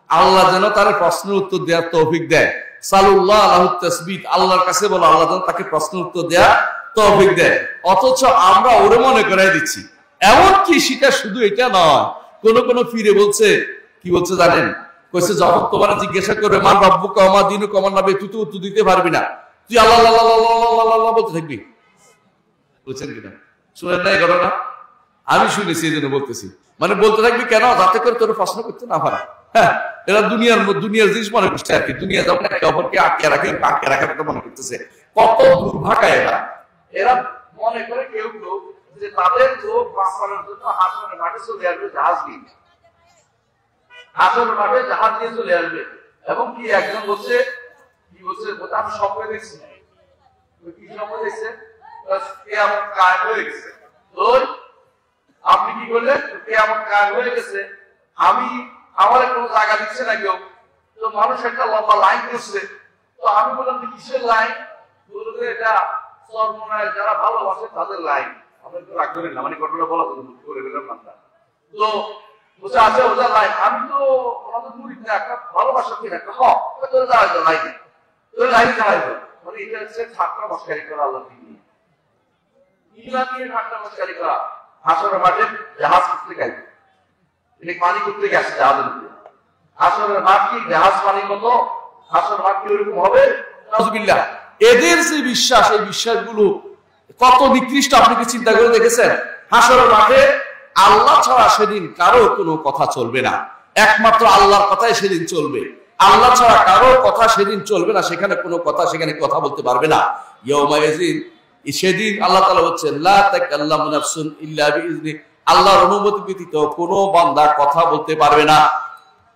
আল্লাহ যেন তার প্রশ্নের উত্তর দেওয়ার তৌফিক দেয়। সালুল্লাহ আলাহুত তাসবিত, আল্লাহর কাছে বলো, আল্লাহ যেন তাকে প্রশ্নের উত্তর দেয়া তৌফিক দেয়। অথচ আমরা ওরে মনে করাই দিচ্ছি। এমন কি শিক্ষা শুধু এটা নয়, কোন ফিরে বলছে, কি বলছে জানেন? কইছে যখন তোমার জিজ্ঞাসা করবে মান রব্বুকা ওয়া মা দীনুকা ওয়া নবী, তুই তো উত্তর দিতে পারবি না, তুই আল্লাহ আল্লাহ বলতে থাকবি। বুঝছেন কিনা? শুনেন না এই ঘটনা? আমি শুনেছি, এই জন্য বলতেছি। মানে বলতে থাকবি কেন? যাতে করে তোর প্রশ্ন করতে না পারে। হ্যাঁ, এরা দুনিয়ার জিনিস মনে করছে আর কি। দুনিয়া যখন একে অপরকে আটকে রাখার কথা মনে করতেছে। কত দুর্ভাগা এরা মনে করে কেউ যে তাদের লোক বাঁচানোর জন্য হাসনের মাঠে চলে আসবে জাহাজ নিয়ে, হাসনের মাঠে জাহাজ নিয়ে চলে আসবে। এবং কি একজন বলছে, আমি স্বপ্ন দেখছি, কি স্বপ্ন দেখছে? কিয়ামত কায়েম হয়ে গেছে। আপনি কি করলেন? কিয়ামত কায়েম হয়ে গেছে, আমার কোনো জায়গা দিচ্ছে না কেউ, তো মানুষ একটা লম্বা লাইন করছে। তো আমি বললাম যে কিসের লাইন? বললো যে এটা সর্বনায় যারা ভালোবাসে তাদের লাইন। আপনাকে রাগ করেন না, মানে ঘটনা বলা করে গেলাম না। তো বলছে আচ্ছা ওটা লাই, আমি তো ওনাদের মুরিদ না, একটা ভালোবাসা কিনা একটা হক তোর দাঁড়াই তো লাইনে, তোর লাইনে দাঁড়াই তো, মানে এটা হচ্ছে ঠাট্টা মস্কারি করা আল্লাহ দিয়ে, ইমান দিয়ে ঠাট্টা মস্কারি করা। হাসরের মাঠে জাহাজ করতে গেছে, এটা পানি করতে গেছে জাহাজের মধ্যে। হাসরের মাঠ কি জাহাজ পানির মতো? হাসরের মাঠ কি ওরকম হবে? নাউযুবিল্লাহ। এদের যে বিশ্বাস, এই বিশ্বাসগুলো কত নিকৃষ্ট আপনি কি চিন্তা করে দেখেছেন? হাসরের মাঠে আল্লাহ ছাড়া সেদিন কারো কোনো কথা চলবে না, একমাত্র আল্লাহর কথাই সেদিন চলবে। আল্লাহ ছাড়া কারো কথা সেদিন চলবে না, সেখানে কোনো কথা, সেখানে কথা বলতে পারবে না। ইয়াউমাইযিন, সেদিন আল্লাহ তাআলা বলছেন লা তাকাল্লামু নাফসুন ইল্লা বিইজনি, আল্লাহর অনুমতি ব্যতীত কোনো বান্দা কথা বলতে পারবে না,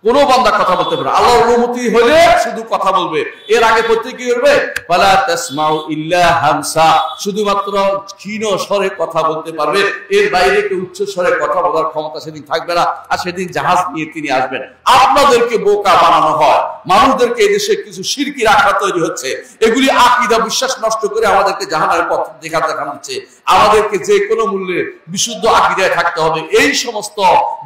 কোনো বান্দা কথা বলতে পারবে না। আল্লাহর অনুমতি হলে শুধু কথা বলবে। এর আগে করতে কি করবে? ফালা তাসমাউ ইল্লা হামসা, শুধুমাত্র ক্ষীণ স্বরে কথা বলতে পারবে, এর বাইরে কেউ উচ্চ স্বরে কথা বলার ক্ষমতা সেদিন থাকবে না। আর সেদিন জাহাজ নিয়ে তিনি আসবেন। আপনাদেরকে বোকা বানানো হয়, মানুষদেরকে এদেশে কিছু শিরকি রাখা তৈরি হচ্ছে, এগুলি আকীদা বিশ্বাস নষ্ট করে আমাদেরকে জাহান্নামের পথ দেখানো হচ্ছে। আমাদেরকে যে কোনো মূল্যে বিশুদ্ধ আকীদায় থাকতে হবে। এই সমস্ত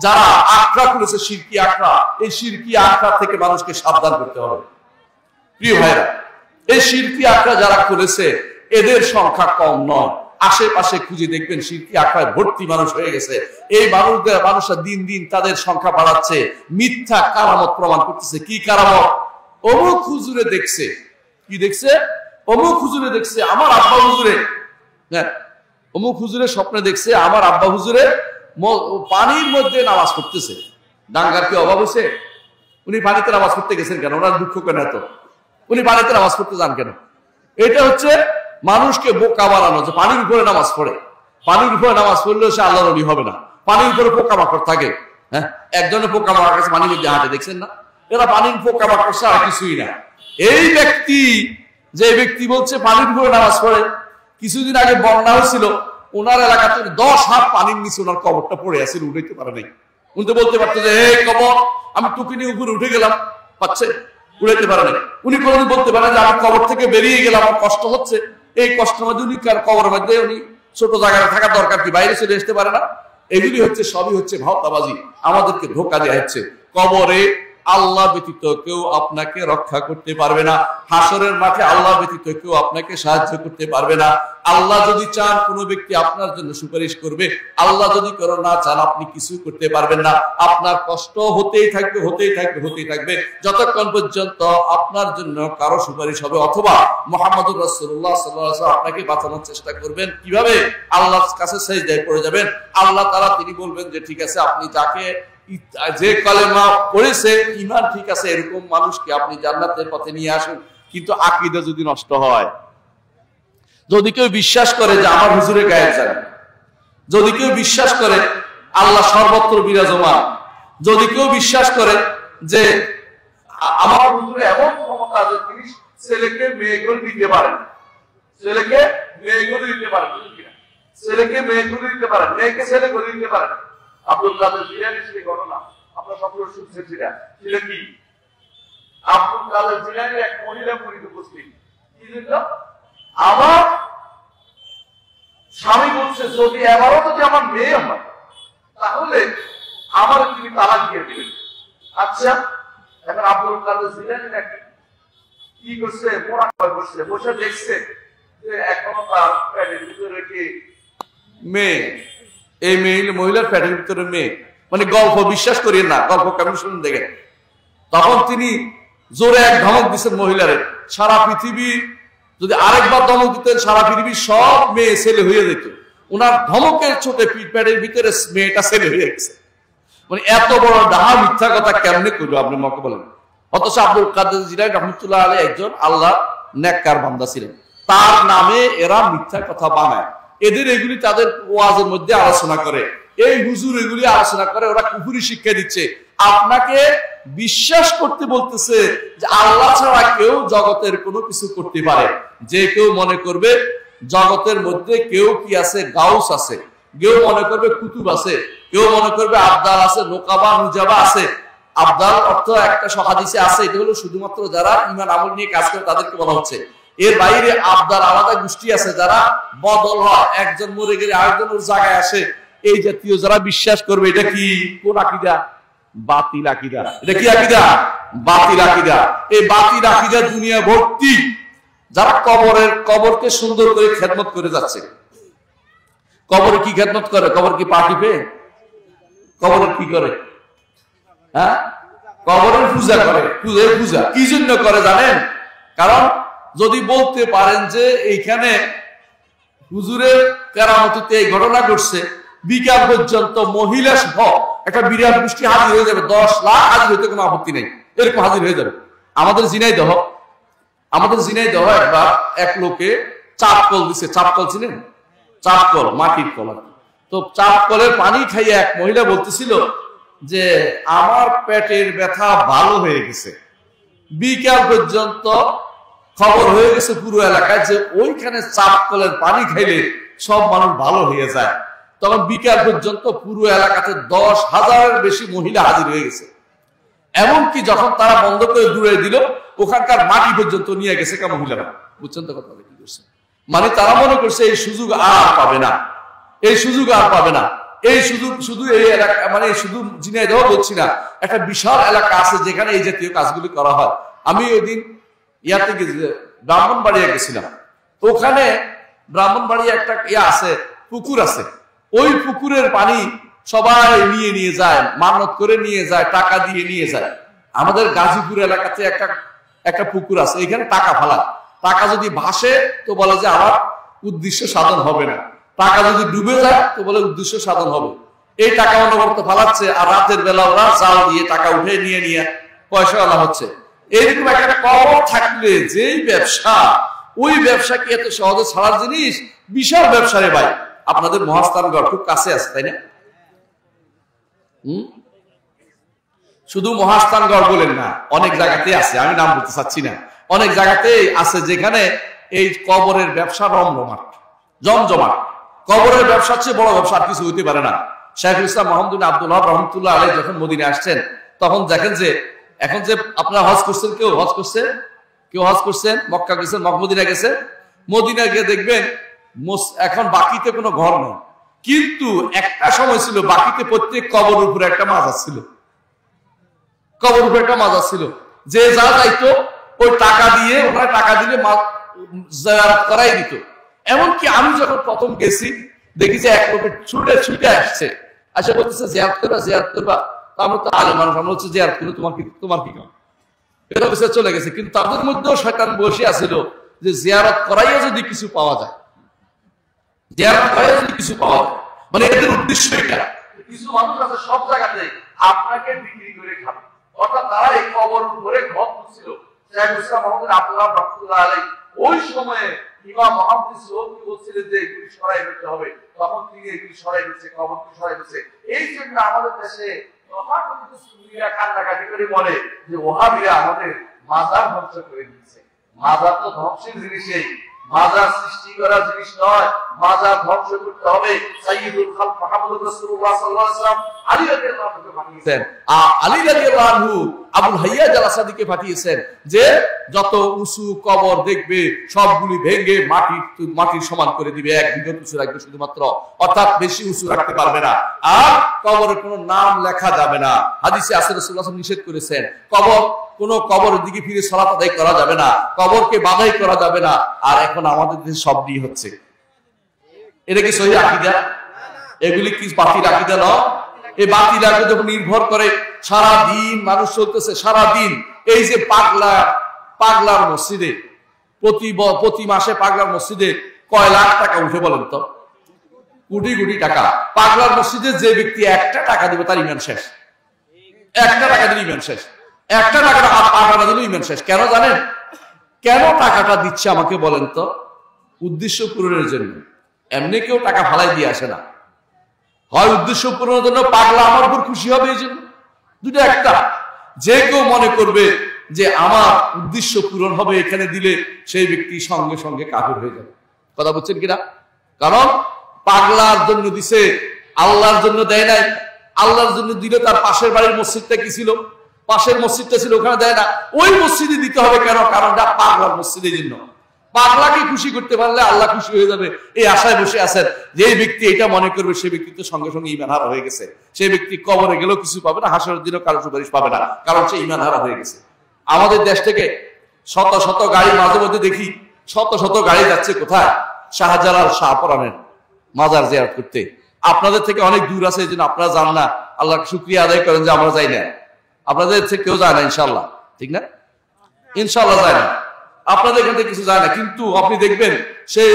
যারা আখড়া করেছে, শিরকি আখড়া, এই শিরকি আখড়া থেকে মানুষকে সাবধান করতে হবে। প্রিয় ভাইরা, এই শিরকি আখড়া যারা করেছে এদের সংখ্যা কম নয়। আশেপাশে খুঁজে দেখবেন শিরকি আখড়ায় ভর্তি মানুষ হয়ে গেছে। এই মানুষরা দিন দিন তাদের সংখ্যা বাড়াচ্ছে, মিথ্যা কারামত প্রমাণ করতেছে। কি কারামত? অমুক হুজুরে দেখছে, কি দেখছে? অমুক হুজুরে দেখছে আমার আব্বা হুজুরে, হ্যাঁ অমুক হুজুরে স্বপ্নে দেখছে আমার আব্বা হুজুরে পানির মধ্যে নামাজ পড়তেছে। দাঙ্গার কি অভাব হয়েছে? উনি পানিতে নামাজ পড়তে গেছেন কেন? ওনার দুঃখ কেন এত? উনি পানিতে নামাজ পড়তে যান কেন? এটা হচ্ছে মানুষকে বোকা বানানো, যে পানির উপরে নামাজ পড়ে, পানির উপরে নামাজ পড়লেও সে আল্লাহর ওলি হবে না। পানির উপরে পোকামাকড় থাকে, হ্যাঁ একজনের পোকামাকড় কাছে পানির মধ্যে হাঁটে, দেখছেন না? এরা পানির পোকামাকড় ছাড়া কিছুই না। এই ব্যক্তি, যে ব্যক্তি বলছে পানির উপরে নামাজ পড়ে, কিছুদিন আগে বন্যা হয়েছিল, ওনার এলাকাতে 10 হাত পানির নিচে ওনার কবরটা পড়ে আছে, উঠাইতে পারে নাই। উনি তো বলতে পারতো যে এই কবর আমি টুকি নিয়ে উপরে উঠে গেলাম, পাচ্ছে, উড়াইতে পারে নাই। উনি কোনোদিন বলতে পারেন যে আমি কবর থেকে বেরিয়ে গেলাম, আমার কষ্ট হচ্ছে, এই কষ্টের মধ্যে উনি কবরের মধ্যে উনি ছোট জায়গায় থাকার দরকার কি, বাইরে চলে আসতে পারে না? এগুলি হচ্ছে সবই হচ্ছে ভাওতাবাজি, আমাদেরকে ধোঁকা দেওয়া হচ্ছে। কবরে আল্লাহ ব্যতীত কেউ আপনাকে রক্ষা করতে পারবে না, হাসরের মাঠে আল্লাহ ব্যতীত কেউ আপনাকে সাহায্য করতে পারবে না। আল্লাহ যদি চান কোনো ব্যক্তি আপনার জন্য সুপারিশ করবে, আল্লাহ যদি কারো না চান আপনি কিছু করতে পারবেন না। আপনার কষ্ট হতেই থাকবে, হতেই থাকবে, হতেই থাকবে, যতক্ষণ পর্যন্ত আপনার জন্য কারো সুপারিশ হবে অথবা মুহাম্মদুর রাসূলুল্লাহ সাল্লাল্লাহু আলাইহি ওয়াসাল্লাম আপনাকে বাঁচানোর চেষ্টা করবেন। কিভাবে? আল্লাহর কাছে সিজদায় পড়ে যাবেন, আল্লাহ তাআলা তিনি বলবেন যে ঠিক আছে, আপনি যাকে যে কালেমা পড়েছে ঈমান ঠিক আছে, এরকম মানুষকে আপনি জান্নাতের পথে নিয়ে আসুন। কিন্তু আকীদা যদি নষ্ট হয়, যদি কেউ বিশ্বাস করে যে আমার হুজুরে গায়েব জানে, যদি কেউ বিশ্বাস করে আল্লাহ সর্বত্র বিরাজমান, যদি কেউ বিশ্বাস করে যে আমার হুজুরে এমন ক্ষমতা আছে তিনি ছেলেকে মেয়ে করে দিতে পারেন, ছেলেকে মেয়ে করে দিতে পারেন, ছেলেকে মেয়ে করে দিতে পারেন, মেয়েকে ছেলে করে দিতে পারেন। আব্দুল কাদের জিলানীর সেই ঘটনা আপনারা সকলে শুনছেন, ছিল কি? আব্দুল কাদের জিলানীর এক মহিলা মুরিদ উপস্থিত, কি দিল? আমার স্বামী বলছে যদি এবারও যদি আমার মেয়ে হয় তাহলে আমার তিনি তালাক দিয়ে দিবেন। আচ্ছা, এখন আব্দুল কাদের জিলানী কি করছে? মোরাকাবা করছে, বসে দেখছে যে এখনো তার পেটের ভিতরে কি মেয়ে, এই মহিলার পেটের ভিতরে মেয়ে, মানে গল্প বিশ্বাস করিয়েন না, গল্প কেমন শুনুন দেখেন। তখন তিনি জোরে এক ধমক দিচ্ছেন মহিলারে, সারা পৃথিবী যদি আরেকবার ধমক দিতেন সারা পৃথিবীর সব মেয়ে ছেলে হয়ে যেত। ওনার ধমকের ছোটে পেটের ভিতরে মেয়েটা ছেলে হয়ে গেছে। মানে এত বড় ডাহা মিথ্যা কথা কেমনে করলো আপনি মকে বলেন? অথচ আব্দুল কাদের জিলানী রাহমাতুল্লাহ আলাইহি একজন আল্লাহ নেককার বান্দা ছিলেন, তার নামে এরা মিথ্যা কথা বানায়। এদের এগুলি তাদের ওয়াজের মধ্যে আলোচনা করে, এই হুজুর এগুলি আলোচনা করে, ওরা কুফরি শিক্ষা দিচ্ছে। আপনাকে বিশ্বাস করতে বলতেছে যে আল্লাহ ছাড়া কেউ জগতের কোনো কিছু করতে পারে। যে কেউ মনে করবে জগতের মধ্যে কেউ কি আছে, গাউস আছে, কেউ মনে করবে কুতুব আছে, কেউ মনে করবে আবদাল আছে, নোকাবা নুজাবা আছে। আবদাল অর্থ একটা হাদিসে আছে, এটা হলো শুধুমাত্র যারা ঈমান আমল নিয়ে কাজ করে তাদেরকে বলা হচ্ছে। এর বাইরে আবদার আলাদা গোষ্ঠী আছে যারা বদল হয়, একজন মরে গেলে আরেকজন ওর জায়গায় আসে, এই জাতীয় যারা বিশ্বাস করবে। এটা কি কোন আকীদা? বাতিল আকীদা। এটা কি আকীদা? বাতিল আকীদা। এই বাতিল আকীদা দুনিয়া ভর্তি। যারা কবরকে সুন্দর করে খেদমত করে যাচ্ছে। কবরে কি খেদমত করে? কবর কি পা টিপে? কবরে কি করে? হ্যাঁ, কবরের পূজা করে। পূজা কি জন্য করে জানেন? কারণ যদি বলতে পারেন যে এইখানে হুজুরের কেরামতিতে এই ঘটনা ঘটছে, বিকাল পর্যন্ত মহিলা সহ একটা বিরাট গোষ্ঠী হাজির হয়ে যাবে, 10 লাখ হাজির হইতে কোনো আপত্তি নেই, এরকম হাজির হয়ে যাবে। আমাদের ঝিনাইদহ একবার এক লোকে চাপকল দিছে। চাপকল ছিলেন? চাপকল, মাটির কল। তো চাপকলের পানি খাইয়ে এক মহিলা বলতেছিল যে আমার পেটের ব্যথা ভালো হয়ে গেছে। বিকাল পর্যন্ত খবর হয়ে গেছে পুরো এলাকায় যে ওইখানে চাপকলের পানি খাইলে সব মানুষ ভালো হয়ে যায়। তখন বিকাল পর্যন্ত পুরো এলাকাতে 10,000-এর বেশি মহিলা হাজির হয়ে গেছে। এমনকি যখন তারা বন্ধ করে দূরে দিল, ওখানকার মাটি পর্যন্ত নিয়ে গেছে কা মহিলারা। বুঝছেন তো কথা? কি করছে? মানে তারা মনে করছে এই সুযোগ আর পাবে না, এই সুযোগ আর পাবে না। এই সুযোগ শুধু এই এলাকা, মানে শুধু ঝিনাইদহ বলছি না, একটা বিশাল এলাকা আছে যেখানে এই জাতীয় কাজগুলি করা হয়। আমি ওই দিন ইয়াতে ব্রাহ্মণবাড়িয়া গেছিলাম। ওখানে ব্রাহ্মণবাড়িয়া একটা আছে, পুকুর আছে। ওই পুকুরের পানি সবাই নিয়ে যায়, মানত করে নিয়ে যায়, টাকা দিয়ে নিয়ে যায়। আমাদের গাজীপুর এলাকাতে একটা পুকুর আছে, এখানে টাকা ফেলায়। টাকা যদি ভাসে তো বলে যে আমার উদ্দেশ্য সাধন হবে না, টাকা যদি ডুবে যায় তো বলে উদ্দেশ্য সাধন হবে। এই টাকা অনবরত ফালাচ্ছে, আর রাতের বেলা ওরা জাল দিয়ে টাকা উঠে নিয়ে পয়সা আনা হচ্ছে। এইরকম একটা কবর থাকলে যেই ব্যবসা, ওই ব্যবসা কি এত সহজে ছাড়ার জিনিস? বিশাল ব্যবসা রে ভাই। আপনাদের মহাস্থানগড় খুব কাছে আছে, তাই না? শুধু মহাস্থানগড় বলেন না, অনেক জায়গাতে আছে, আমি নাম বলতে চাচ্ছি না। অনেক জায়গাতে আছে যেখানে এই কবরের ব্যবসা রমরমাট, জমজমাট। কবরের ব্যবসার চেয়ে বড় ব্যবসা আর কিছু হইতে পারে না। শাইখুল ইসলাম মুহাম্মদ বিন আব্দুল ওয়াহাব রাহমাতুল্লাহ আলাইহি যখন মদিনায় আসছেন, তখন দেখেন যে এখন যে আপনারা হজ করছেন, কেউ হজ করছেন, মক্কা গেছেন, মদিনা গেছেন, মদিনা গিয়ে দেখবেন এখন বাকিতে কোনো ঘর নেই। কিন্তু একটা সময় ছিল বাকিতে প্রত্যেক কবর উপরে একটা মাজার ছিল। কবর উপরে একটা মাজার ছিল। যে যা যাইতো ওই টাকা দিয়ে, ওখানে টাকা দিলে জিয়ারত করাই দিত। এমনকি আমি যখন প্রথম গেছি দেখি যে এক লোকের ছুটে আসছে, আসে বলতেছে জিয়ারত করবা। আমরা তো আলে মানুষ, আমরা হচ্ছে জিয়ারত করবো, তোমার কি কাম? এটা বিষয়ে চলে গেছে। কিন্তু তাদের মধ্যেও শয়তান বসে আছিল যে জিয়ারত করাইয়া যদি কিছু পাওয়া যায়, জিয়ারত করাইয়া যদি কিছু পাওয়া যায়, মানে এদের উদ্দেশ্য এটা। কিছু মানুষ আছে সব জায়গাতে আপনাকে বিক্রি করে খাবে, অর্থাৎ তারা এই কবর উপরে ঘর তুলছিল। শাইখুল ইসলাম মুহাম্মদ বিন আব্দুল ওয়াহাব রাহমাতুল্লাহ আলাইহি ওই সময়ে ইমাম মুহাম্মদ সুবকি বলছিলেন যে এগুলি সরাই ফেলতে হবে, তখন তিনি এগুলি সরাই ফেলছে, কবরকে সরাই ফেলছে। এই জন্য আমাদের দেশে তথাকথিত সুন্নিরা কান্নাকাটি করে বলে যে ওহাবিরা আমাদের মাজার ধ্বংস করে দিচ্ছে। মাজার তো ধ্বংসের জিনিসই, মাজার সৃষ্টি করা জিনিস নয়, মাজার ধ্বংস করতে হবে। সাইয়্যিদুল খালক মুহাম্মদ রাসূলুল্লাহ সাল্লাল্লাহু আলাইহি ওয়াসাল্লাম আলী রাদিয়াল্লাহু আনহুকে পাঠিয়েছেন। আলী রাদিয়াল্লাহু আনহু আবুল হাইয়াজ আল আসাদিকে পাঠিয়েছেন যে যত উঁচু কবর দেখবে সবগুলি ভেঙে মাটির সমান করে দিবে, এক বিঘত উঁচু রাখবে শুধুমাত্র, অর্থাৎ বেশি উঁচু রাখতে পারবে না। আর কবরের কোনো নাম লেখা যাবে না। হাদিসে আছে রাসূলুল্লাহ নিষেধ করেছেন। কোনো কবরের দিকে ফিরে সালাত আদায় করা যাবে না, কবরকে বাধাই করা যাবে না। আর এখন আমাদের দেশে সবই হচ্ছে। এটা কি সহিহ আকীদা? এগুলি কি বাতিল আকীদা নয়? এই বাতিল আকীদার উপর নির্ভর করে সারা দিন মানুষ চলতেছে। সারা দিন এই যে পাগলার মসজিদে প্রতি মাসে পাগলার মসজিদে কয় লাখ টাকা উঠে বলেন তো? কোটি টাকা। পাগলার মসজিদে যে ব্যক্তি একটা টাকা দিবে তার ইমান শেষ। একটা টাকা দিলে ইমান শেষ। একটা টাকা দিলে ইমান শেষ। কেন জানেন? কেন টাকাটা দিচ্ছে আমাকে বলেন তো? উদ্দেশ্য পূরণের জন্য। এমনি কেউ টাকা ফালাই দিয়ে আসে না। হয় উদ্দেশ্য পূরণের জন্য, পাগলা আমার উপর খুশি হবে এই জন্য। দুটো একটা। যে কেউ মনে করবে যে আমার উদ্দেশ্য পূরণ হবে এখানে দিলে, সেই ব্যক্তি সঙ্গে সঙ্গে কাফের হয়ে যাবে। কথা বলছেন কিনা? কারণ পাগলার জন্য দিছে, আল্লাহর জন্য দেয় নাই। আল্লাহর জন্য দিলে তার পাশের বাড়ির মসজিদটা কি ছিল? পাশের মসজিদটা ছিল, ওখানে দেয় না। ওই মসজিদে দিতে হবে কেন? কারণ পাগলার মসজিদের জন্য। পাগলাকে খুশি করতে পারলে আল্লাহ খুশি হয়ে যাবে, এই আশায় বসে আছেন। যে ব্যক্তি এটা মনে করবে সে ব্যক্তি তো সঙ্গে সঙ্গে ঈমান হারা হয়ে গেছে। সেই ব্যক্তি কবরে গেলেও কিছু পাবে না, হাসরের দিনও কারো সুপারিশ পাবে না, কারণ সে ঈমান হারা হয়ে গেছে। আমাদের দেশ থেকে শত শত গাড়ি মাঝে মধ্যে দেখি, শত শত গাড়ি যাচ্ছে কোথায়? শাহজালাল শাহপরানের মাজার জিয়ারত করতে। আপনাদের থেকে অনেক দূর আছে, এই জন্য আপনারা যান না। আল্লাহকে শুকরিয়া আদায় করেন যে আমরা যাই না। আপনাদের থেকে কেউ যায় না ইনশাল্লাহ, ঠিক না? ইনশাল্লাহ যায় না, আপনাদের এখান থেকে কিছু যায় না। কিন্তু আপনি দেখবেন সেই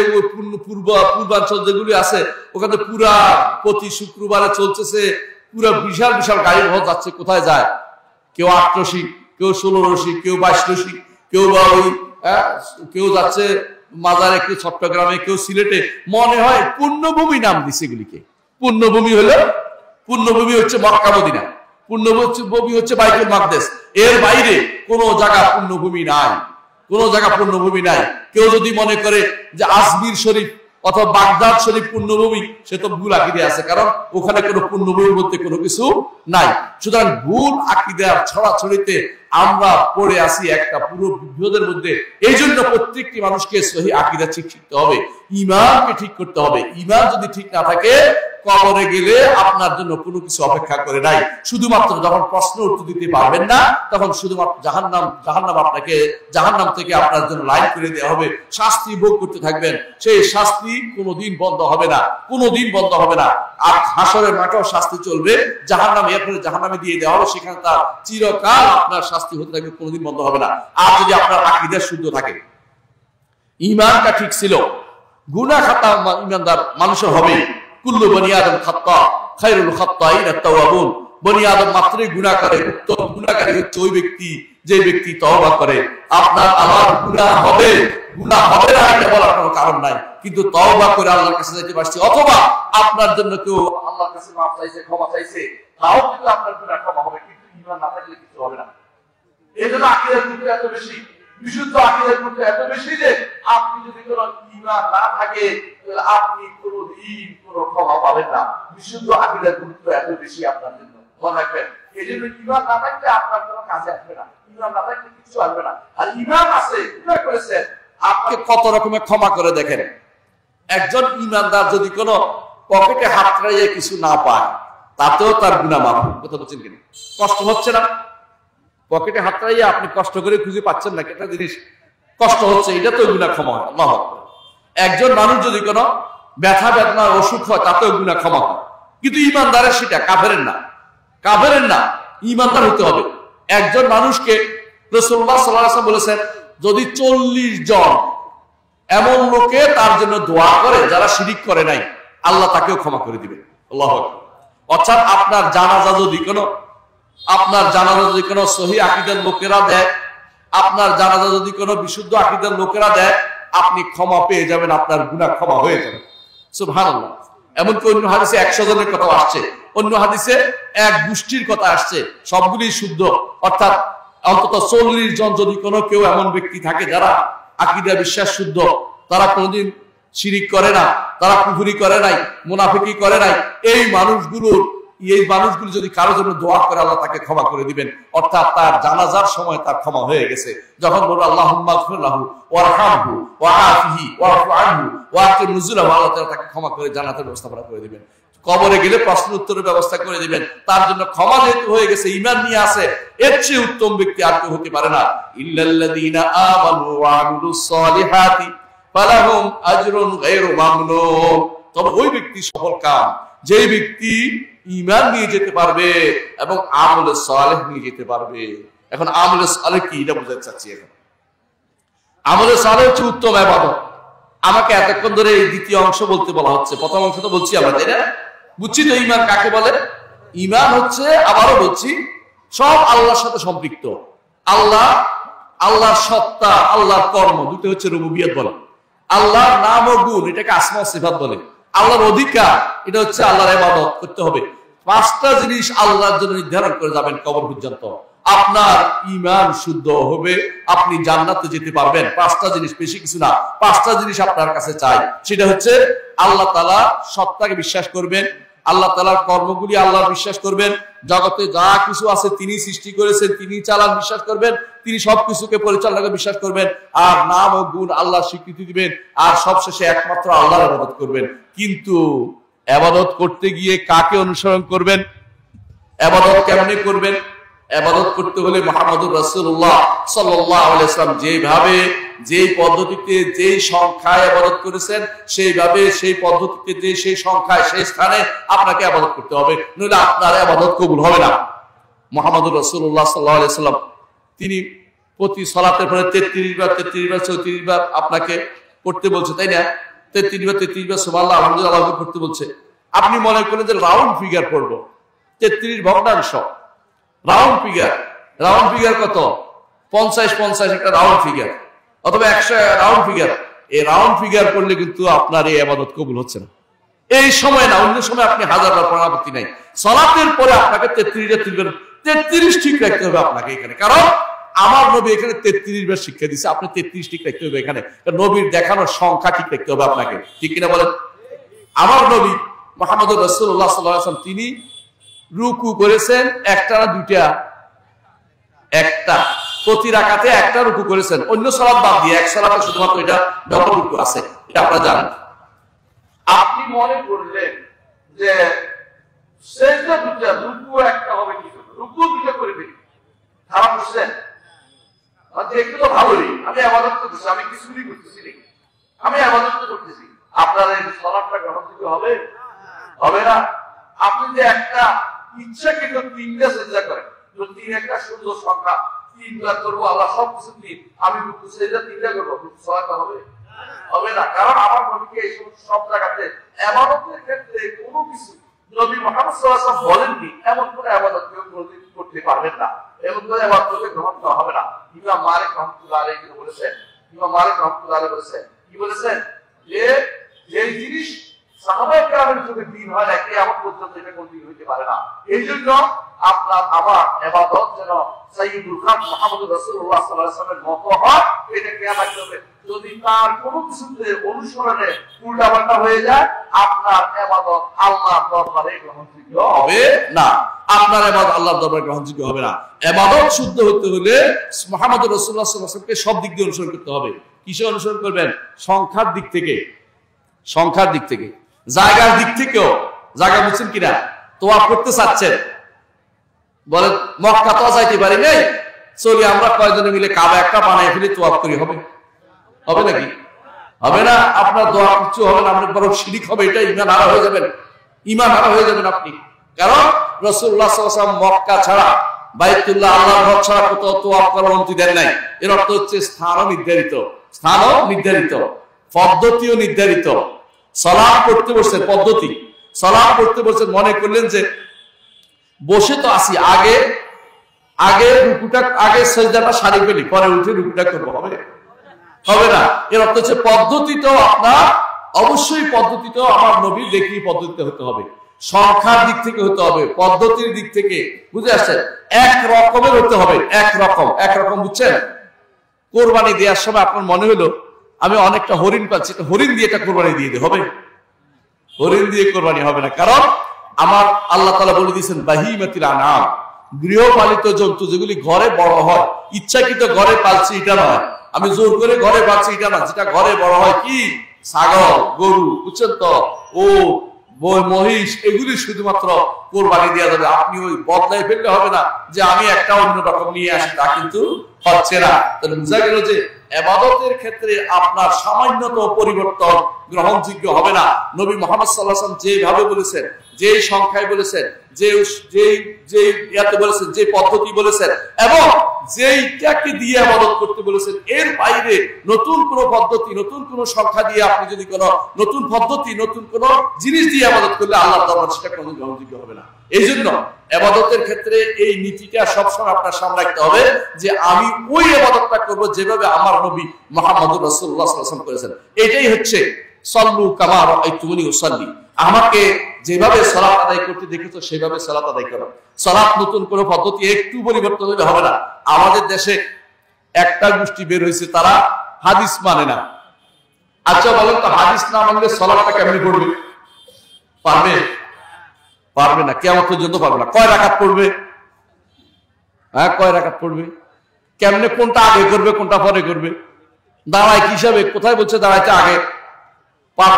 পূর্বাঞ্চল যেগুলি আছে ওখানে পুরা প্রতি শুক্রবারে চলতেছে, পুরা বিশাল বিশাল গাড়ি ভর যাচ্ছে। কোথায় যায়? কেউ 8 রশি, কেউ 16 রশি, কেউ 22 রশি, কেউ বা ওই কেউ যাচ্ছে মাজারে, কেউ চট্টগ্রামে, কেউ সিলেটে। মনে হয় পুণ্যভূমি নাম দিছে এগুলিকে। পুণ্যভূমি হচ্ছে মক্কা মদিনা, পুণ্যভূমি হচ্ছে বাইতুল মাকদেস। এর বাইরে কোন জায়গা পুণ্যভূমি নাই, কোন জায়গা পুণ্যভূমি নাই। কেউ যদি মনে করে যে আজমির শরীফ অথবা বাগদাদ শরীফ পুণ্যভূমি, সে তো ভুল আকীদা আছে, কারণ ওখানে কোনো পুণ্যভূমি বলতে কোনো কিছু নাই। সুতরাং ভুল আকীদার ছড়াছড়িতে আমরা পড়ে আসি একটা পুরো বিভ্রাটের মধ্যে। এই জন্য প্রত্যেকটি মানুষকে সহি আকীদা ঠিক শিখতে হবে, ঈমানকে ঠিক করতে হবে। ঈমান যদি ঠিক না থাকে, কবরে গেলে আপনার জন্য কোনো কিছু অপেক্ষা করে নাই। শুধুমাত্র যখন প্রশ্ন উত্তর দিতে পারবেন না, তখন শুধুমাত্র জাহান্নাম থেকে আপনার জন্য লাইন করে দেওয়া হবে, শাস্তি ভোগ করতে থাকবেন। সেই শাস্তি কোনোদিন বন্ধ হবে না, কোনোদিন বন্ধ হবে না। আর হাসরের মাঠেও শাস্তি চলবে, জাহান্নামে এরপরে জাহান্নামে দিয়ে দেওয়া হবে, সেখানে তার চিরকাল আপনার শাস্তি হতে থাকবে, কোনোদিন বন্ধ হবে না। আর যদি আপনার আকীদা শুদ্ধ থাকে, ঈমানটা ঠিক ছিল, গুনাহ খাতা ঈমানদার মানুষের হবে। কুল্লু বনি আদম খাত্তা, খায়রুল খাত্তাইন আত-তাওয়াবুন। বনি আদম মাত্রই গুনাহ করে, উত্তম গুনাহকারী হচ্ছে ওই ব্যক্তি যে ব্যক্তি তওবা করে। আপনার আমার গুনাহ হবে না এটা বলার কোনো কারণ নাই, কিন্তু তওবা করে আল্লাহর কাছে যেতে পারছি, অথবা আপনার জন্য কেউ আল্লাহর কাছে মাফ চাইছে, ক্ষমা চাইছে, তাও কিন্তু আপনার গুনাহ ক্ষমা হবে, কিন্তু ঈমান না থাকলে কিছু হবে না। এজন্য আকীদার গুরুত্ব এত বেশি, বিশুদ্ধ আকীদার গুরুত্ব এত বেশি যে আপনি যদি কোনো ঈমান না থাকে তাহলে আপনি কোনোদিন কোনো ক্ষমা পাবেন না। বিশুদ্ধ আকীদার গুরুত্ব এত বেশি আপনার জন্য, মনে রাখবেন। এজন্য ঈমান না থাকলে আপনার কোনো কাজে আসবে না, ঈমান না থাকলে কিছু আসবে না। আর ঈমান আছে, গুনাহ করেছেন, আপনি কত রকমের ক্ষমা করে দেখেন। একজন ঈমানদার যদি কোনো পকেটে হাত রাখিয়ে কিছু না পায়, তাতেও তার গুনাহ মাফ। কথা বলছেন কিনা? কষ্ট হচ্ছে না? পকেটে হাত রাখিয়ে আপনি কষ্ট করে খুঁজে পাচ্ছেন না, একটা জিনিস কষ্ট হচ্ছে, এটা তো গুনাহ ক্ষমা হয়। আল্লাহু আকবার। একজন মানুষ যদি কোনো ব্যথা বেদনা অসুখ হয়, তাতেও গুনাহ ক্ষমা হয়। কিন্তু ঈমানদারের সেটা, কাফেরের না, কাফেরের না, ঈমানদার হতে হবে। একজন মানুষকে রাসূলুল্লাহ সাল্লাল্লাহু আলাইহি ওয়াসাল্লাম বলেছেন, যদি 40 জন এমন লোকে তার জন্য দোয়া করে যারা শিরিক করে নাই, আল্লাহ তাকেও ক্ষমা করে দিবেন। আল্লাহু আকবার। অর্থাৎ আপনার জানাজা যদি কোনো সহি আকীদার লোকেরা দেয়, আপনার জানাজা যদি কোনো বিশুদ্ধ আকীদার লোকেরা দেয়, আপনি ক্ষমা পেয়ে যাবেন, আপনার গুনাহ ক্ষমা হয়ে যাবে। সুবহানাল্লাহ। এমনকি অন্য হাদিসে 100 জনের কথা আসছে, অন্য হাদিসে এক গোষ্ঠীর কথা আসছে, সবগুলি শুদ্ধ। অর্থাৎ অন্তত 40 জন যদি কোনো কেউ এমন ব্যক্তি থাকে যারা আকীদা বিশ্বাস শুদ্ধ, তারা কোনোদিন শিরিক করে না, তারা কুফরি করে নাই, মুনাফিকি করে নাই, এই মানুষগুলো যদি কারো জন্য দোয়া করে, আল্লাহ তাকে ক্ষমা করে দিবেন। অর্থাৎ তার জানাজার সময় তার ক্ষমা হয়ে গেছে। যখন বলবো আল্লাহুম্মা গফির লাহু ওয়ারহামহু ওয়াআফিহি ওয়াফু আনহু ওয়াকিম নুজুলাহু, আল্লাহ তাআলা তাকে ক্ষমা করে জান্নাতের ব্যবস্থা করে দিবেন। কবরে গেলে প্রশ্ন উত্তরের ব্যবস্থা করে দিবেন। তার জন্য ক্ষমা যেহেতু হয়ে গেছে, ঈমান নিয়ে আছে, এর চেয়ে উত্তম ব্যক্তি আর কেউ হতে পারে না। ইল্লাল্লাযীনা আমানু ওয়া আমিলুস সালিহাতি ফালাহুম আজরুন গায়রু মামনুন। তবে ওই ব্যক্তি সফল কাম, যে ব্যক্তি ঈমান নিয়ে যেতে পারবে এবং আমলে সালেহ নিয়ে যেতে পারবে। এখন আমলে সালেহ কি, এটা বুঝাতে চাচ্ছি। এখন আমলে সালেহ হচ্ছে উত্তম ইবাদত। আমাকে এতক্ষণ ধরে এই দ্বিতীয় অংশ বলতে বলা হচ্ছে, প্রথম অংশ তো বলছি আমরা, তাই না? বুঝছি তো ঈমান কাকে বলে। ঈমান হচ্ছে, আবারও বলছি, সব আল্লাহর সাথে সম্পৃক্ত। আল্লাহর সত্তা, আল্লাহর কর্ম, দুটো হচ্ছে রুবুবিয়ত বলে। আল্লাহর নাম ও গুণ, এটাকে আসমা ও সিফাত বলে। আল্লাহর অধিকার, এটা হচ্ছে আল্লাহর ইবাদত করতে হবে। 5টা জিনিস আল্লাহর জন্য নির্ধারণ করে যাবেন কবর পর্যন্ত। আপনার ঈমান শুদ্ধ হবে, আপনি জান্নাতে যেতে পারবেন। 5টা জিনিস, বেশি কিছু না। 5টা জিনিস আপনার কাছে চাই। সেটা হচ্ছে আল্লাহ তাআলা সত্তাকে বিশ্বাস করবেন, আল্লাহ তাআলার কর্মগুলি আল্লাহর বিশ্বাস করবেন, জগতে যা কিছু আছে তিনি সৃষ্টি করেছেন, তিনি চালান বিশ্বাস করবেন, তিনি সবকিছুকে পরিচালনা করে বিশ্বাস করবেন, আর নাম ও গুণ আল্লাহর স্বীকৃতি দিবেন, আর সবশেষে একমাত্র আল্লাহর ইবাদত করবেন। কিন্তু ইবাদত করতে গিয়ে কাকে অনুসরণ করবেন? ইবাদত কেমনে করবেন? ইবাদত করতে হলে মুহাম্মদুর রাসূলুল্লাহ সাল্লাল্লাহু আলাইহি ওয়াসাল্লাম যেভাবে, যেই পদ্ধতিতে, যেই সংখ্যায় ইবাদত করেছেন, সেইভাবে, সেই পদ্ধতিতে, সেই সংখ্যায়, সেই স্থানে আপনাকে ইবাদত করতে হবে, নইলে আপনার ইবাদত কবুল হবে না। মুহাম্মদুর রাসূলুল্লাহ সাল্লাল্লাহু আলাইহি ওয়াসাল্লাম তিনি প্রতি সালাতের পরে 33 বার 34 বার আপনাকে পড়তে বলছে, তাই না? 33 বার সুবহানাল্লাহ আলহামদুলিল্লাহ পড়তে বলছে। আপনি মনে করেন যে রাউন্ড ফিগার পড়বো, 33 ভগ্নাংশ রাউন্ড ফিগার কত? 50 একটা রাউন্ড ফিগার, অথবা 100 রাউন্ড ফিগার। এই রাউন্ড ফিগার করলে কিন্তু আপনার এই ইবাদত কবুল হচ্ছে না। এই সময় না, অন্য সময় আপনি হাজারবার পড়ার আপত্তি নাই। সালাতের পরে আপনাকে 33 ঠিক রাখতে হবে আপনাকে এখানে, কারণ আমার নবী এখানে 33 বার শিক্ষা দিচ্ছে, আপনি 33 ঠিক রাখতে হবে এখানে। নবীর দেখানোর সংখ্যা ঠিক রাখতে হবে আপনাকে, ঠিক কিনা বলেন? আমার নবী মুহাম্মদুর রাসূলুল্লাহ সাল্লাল্লাহু আলাইহি ওয়াসাল্লাম তিনি রুকু করেছেন একটা না দুইটা? একটা। প্রতি রাকাতে একটা রুকু করেছেন, অন্য সালাত বাদ দিয়ে এক সালাতে শুধুমাত্র এটা ডবল রুকু আছে, এটা আপনারা জানেন। আপনি মনে করলেন যে সেজদা দুইটা, রুকু একটা হবে, কি রুকু দুইটা করে ফেলি, খারাপ বুঝছেন? দেখতে তো ভালোই, আমি ইবাদত করতেছি, আমি কিছুই করতেছি না, আমি ইবাদত করতেছি। আপনার এই সালাতটা গ্রহণযোগ্য হবে? হবে না। আপনি যে একটা ইচ্ছাকৃত 3টা সেজদা করেন, তো 3 একটা সুন্দর সংখ্যা, 3 বার করবো, আল্লাহ সবকিছু 3, আমি রুকু সেজদা 3টা করবো, রুকু সালাত হবে? হবে না। কারণ আমার নবীকে এই সব জায়গাতে ইবাদতের ক্ষেত্রে কোনো কিছু নবী মুহাম্মদ সাল্লাল্লাহু আলাইহি ওয়াসাল্লাম বলেননি, এমন কোনো ইবাদত কেউ কোনোদিন করতে পারবেন না, এমন কোনো ইবাদতকে গ্রহণ করা হবে না। ইমাম মালিক রাহমাতুল্লাহ আলাইহি বলেছেন, কি বলেছেন? যে যেই জিনিস সাহাবায়ে কেরামের যুগে দিন হয় না, কিয়ামত পর্যন্ত এটা কোনদিন হইতে পারে না। এইজন্য আপনার আমার ইবাদত যেন সাইয়্যিদুল খালক মুহাম্মদুর রাসূলুল্লাহ সাল্লাল্লাহু আলাইহি ওয়াসাল্লামের মতো হয়, এটা খেয়াল রাখতে হবে। যদি তার কোনো কিছুতে অনুসরণে উল্টাপাল্টা হয়ে যায়, আপনার ইবাদত আল্লাহর দরবারে গ্রহণযোগ্য হবে না। আপনার ইবাদত আল্লাহর দরবারে গ্রহণযোগ্য হবে না। ইবাদত শুদ্ধ হতে হলে মুহাম্মদুর রাসূলুল্লাহ সাল্লাল্লাহু আলাইহি ওয়াসাল্লামকে সব দিক দিয়ে অনুসরণ করতে হবে। কিসে অনুসরণ করবেন? সংখ্যার দিক থেকে, জায়গার দিক থেকেও। জায়গা বুঝছেন কিনা? তোয়াফ করতে চাচ্ছেন, বলেন মক্কা তো যাইতে পারি নাই, চলি আমরা কয়েকজনে মিলে কাবা একটা বানাই ফেলি, তোয়াফ করি, হবে? হবে নাকি? হবে না। আপনার দোয়া কিছু হবে না, আপনি বরং শিরিক হবে, এটা ঈমান হারা হয়ে যাবেন আপনি। কারণ রাসূলুল্লাহ সাল্লাল্লাহু আলাইহি ওয়াসাল্লাম মক্কা ছাড়া, বাইতুল্লাহ আল্লাহর ঘর ছাড়া কোথাও তোয়াফ করার অনুমতি দেন নাই। এর অর্থ হচ্ছে স্থানও নির্ধারিত, পদ্ধতিও নির্ধারিত। সালাত করতে বসছেন, পদ্ধতি, সালাত করতে বসছেন, মনে করলেন যে বসে তো আসি, আগে রুকুটা, আগে সিজদাটা সারি ফেলি, পরে উঠে রুকুটা করবো, হবে না। এর অর্থ হচ্ছে পদ্ধতিতেও আপনার, অবশ্যই পদ্ধতিতেও আমার নবী দেখিয়ে পদ্ধতিতে হতে হবে, সংখ্যার দিক থেকে হতে হবে, পদ্ধতির দিক থেকে, বুঝে আসছেন? এক রকমের হতে হবে, একরকম, বুঝছেন? কোরবানি দেওয়ার সময় আপনার মনে হলো আমি অনেকটা হরিণ পাচ্ছি, হরিণ দিয়ে এটা কোরবানি দিয়ে দিতে হবে? হরিণ দিয়ে কোরবানি হবে না। কারণ আমার আল্লাহ তাআলা বলে দিয়েছেন বাহিমাতিল আনআম, গৃহপালিত জন্তু যেগুলি ঘরে বড় হয়, ইচ্ছাকৃত ঘরে পালছি এটা নয়, আমি জোর করে ঘরে পালছি এটা না, যেটা ঘরে বড় হয়, কি? ছাগল, গরু, বুঝছেন তো, ও মহিষ, এগুলি শুধুমাত্র কোরবানি দেওয়া যাবে। আপনি ওই বদলাই ফেললে হবে না যে আমি একটা অন্য রকম নিয়ে আসি, তা কিন্তু হচ্ছে না। তাহলে বোঝা গেল যে ইবাদতের ক্ষেত্রে আপনার সামান্যতম পরিবর্তন গ্রহণযোগ্য হবে না। নবী মুহাম্মদ সাল্লাল্লাহু আলাইহি ওয়াসাল্লাম যেভাবে বলেছেন, যেই সংখ্যায় বলেছেন, ইয়াতে বলেছেন, যে পদ্ধতি বলেছেন, এবং যেইটাকে দিয়ে ইবাদত করতে বলেছেন, এর বাইরে নতুন কোন পদ্ধতি, নতুন কোন সংখ্যা দিয়ে আপনি যদি কোন নতুন পদ্ধতি, নতুন কোন জিনিস দিয়ে ইবাদত করলে আল্লাহর দরবারে সেটা কোনো গ্রহণযোগ্য হবে না। এই জন্য ইবাদতের ক্ষেত্রে এই নীতিটা সবসময় আপনার সামনে রাখতে হবে যে আমি ওই ইবাদতটা করব যেভাবে আমার নবী মুহাম্মদুর রাসূলুল্লাহ সাল্লাল্লাহু আলাইহি ওয়াসাল্লাম করেছেন। এটাই হচ্ছে সাল্লু কামা রাআইতুমুনি উসাল্লি, আমাকে যেভাবে সালাত আদায় করতে দেখেছো সেভাবে সালাত আদায় করো। সালাত নতুন কোনো পদ্ধতি একটু পরিবর্তন হলে হবে না। আমাদের দেশে একটা গোষ্ঠী বের হয়েছে, তারা হাদিস মানে না। আচ্ছা বলেন তো, হাদিস না মানলে সালাতটা কেমনে পড়বে? পারবে? পারবে না, কিয়ামত পর্যন্ত পারবে না। কয় রাকাত পড়বে? হ্যাঁ, কয় রাকাত পড়বে? কেমনে, কোনটা আগে করবে কোনটা পরে করবে? দাঁড়ায় কি হিসাবে? কোথায় বলছে দাঁড়াইতে আগে?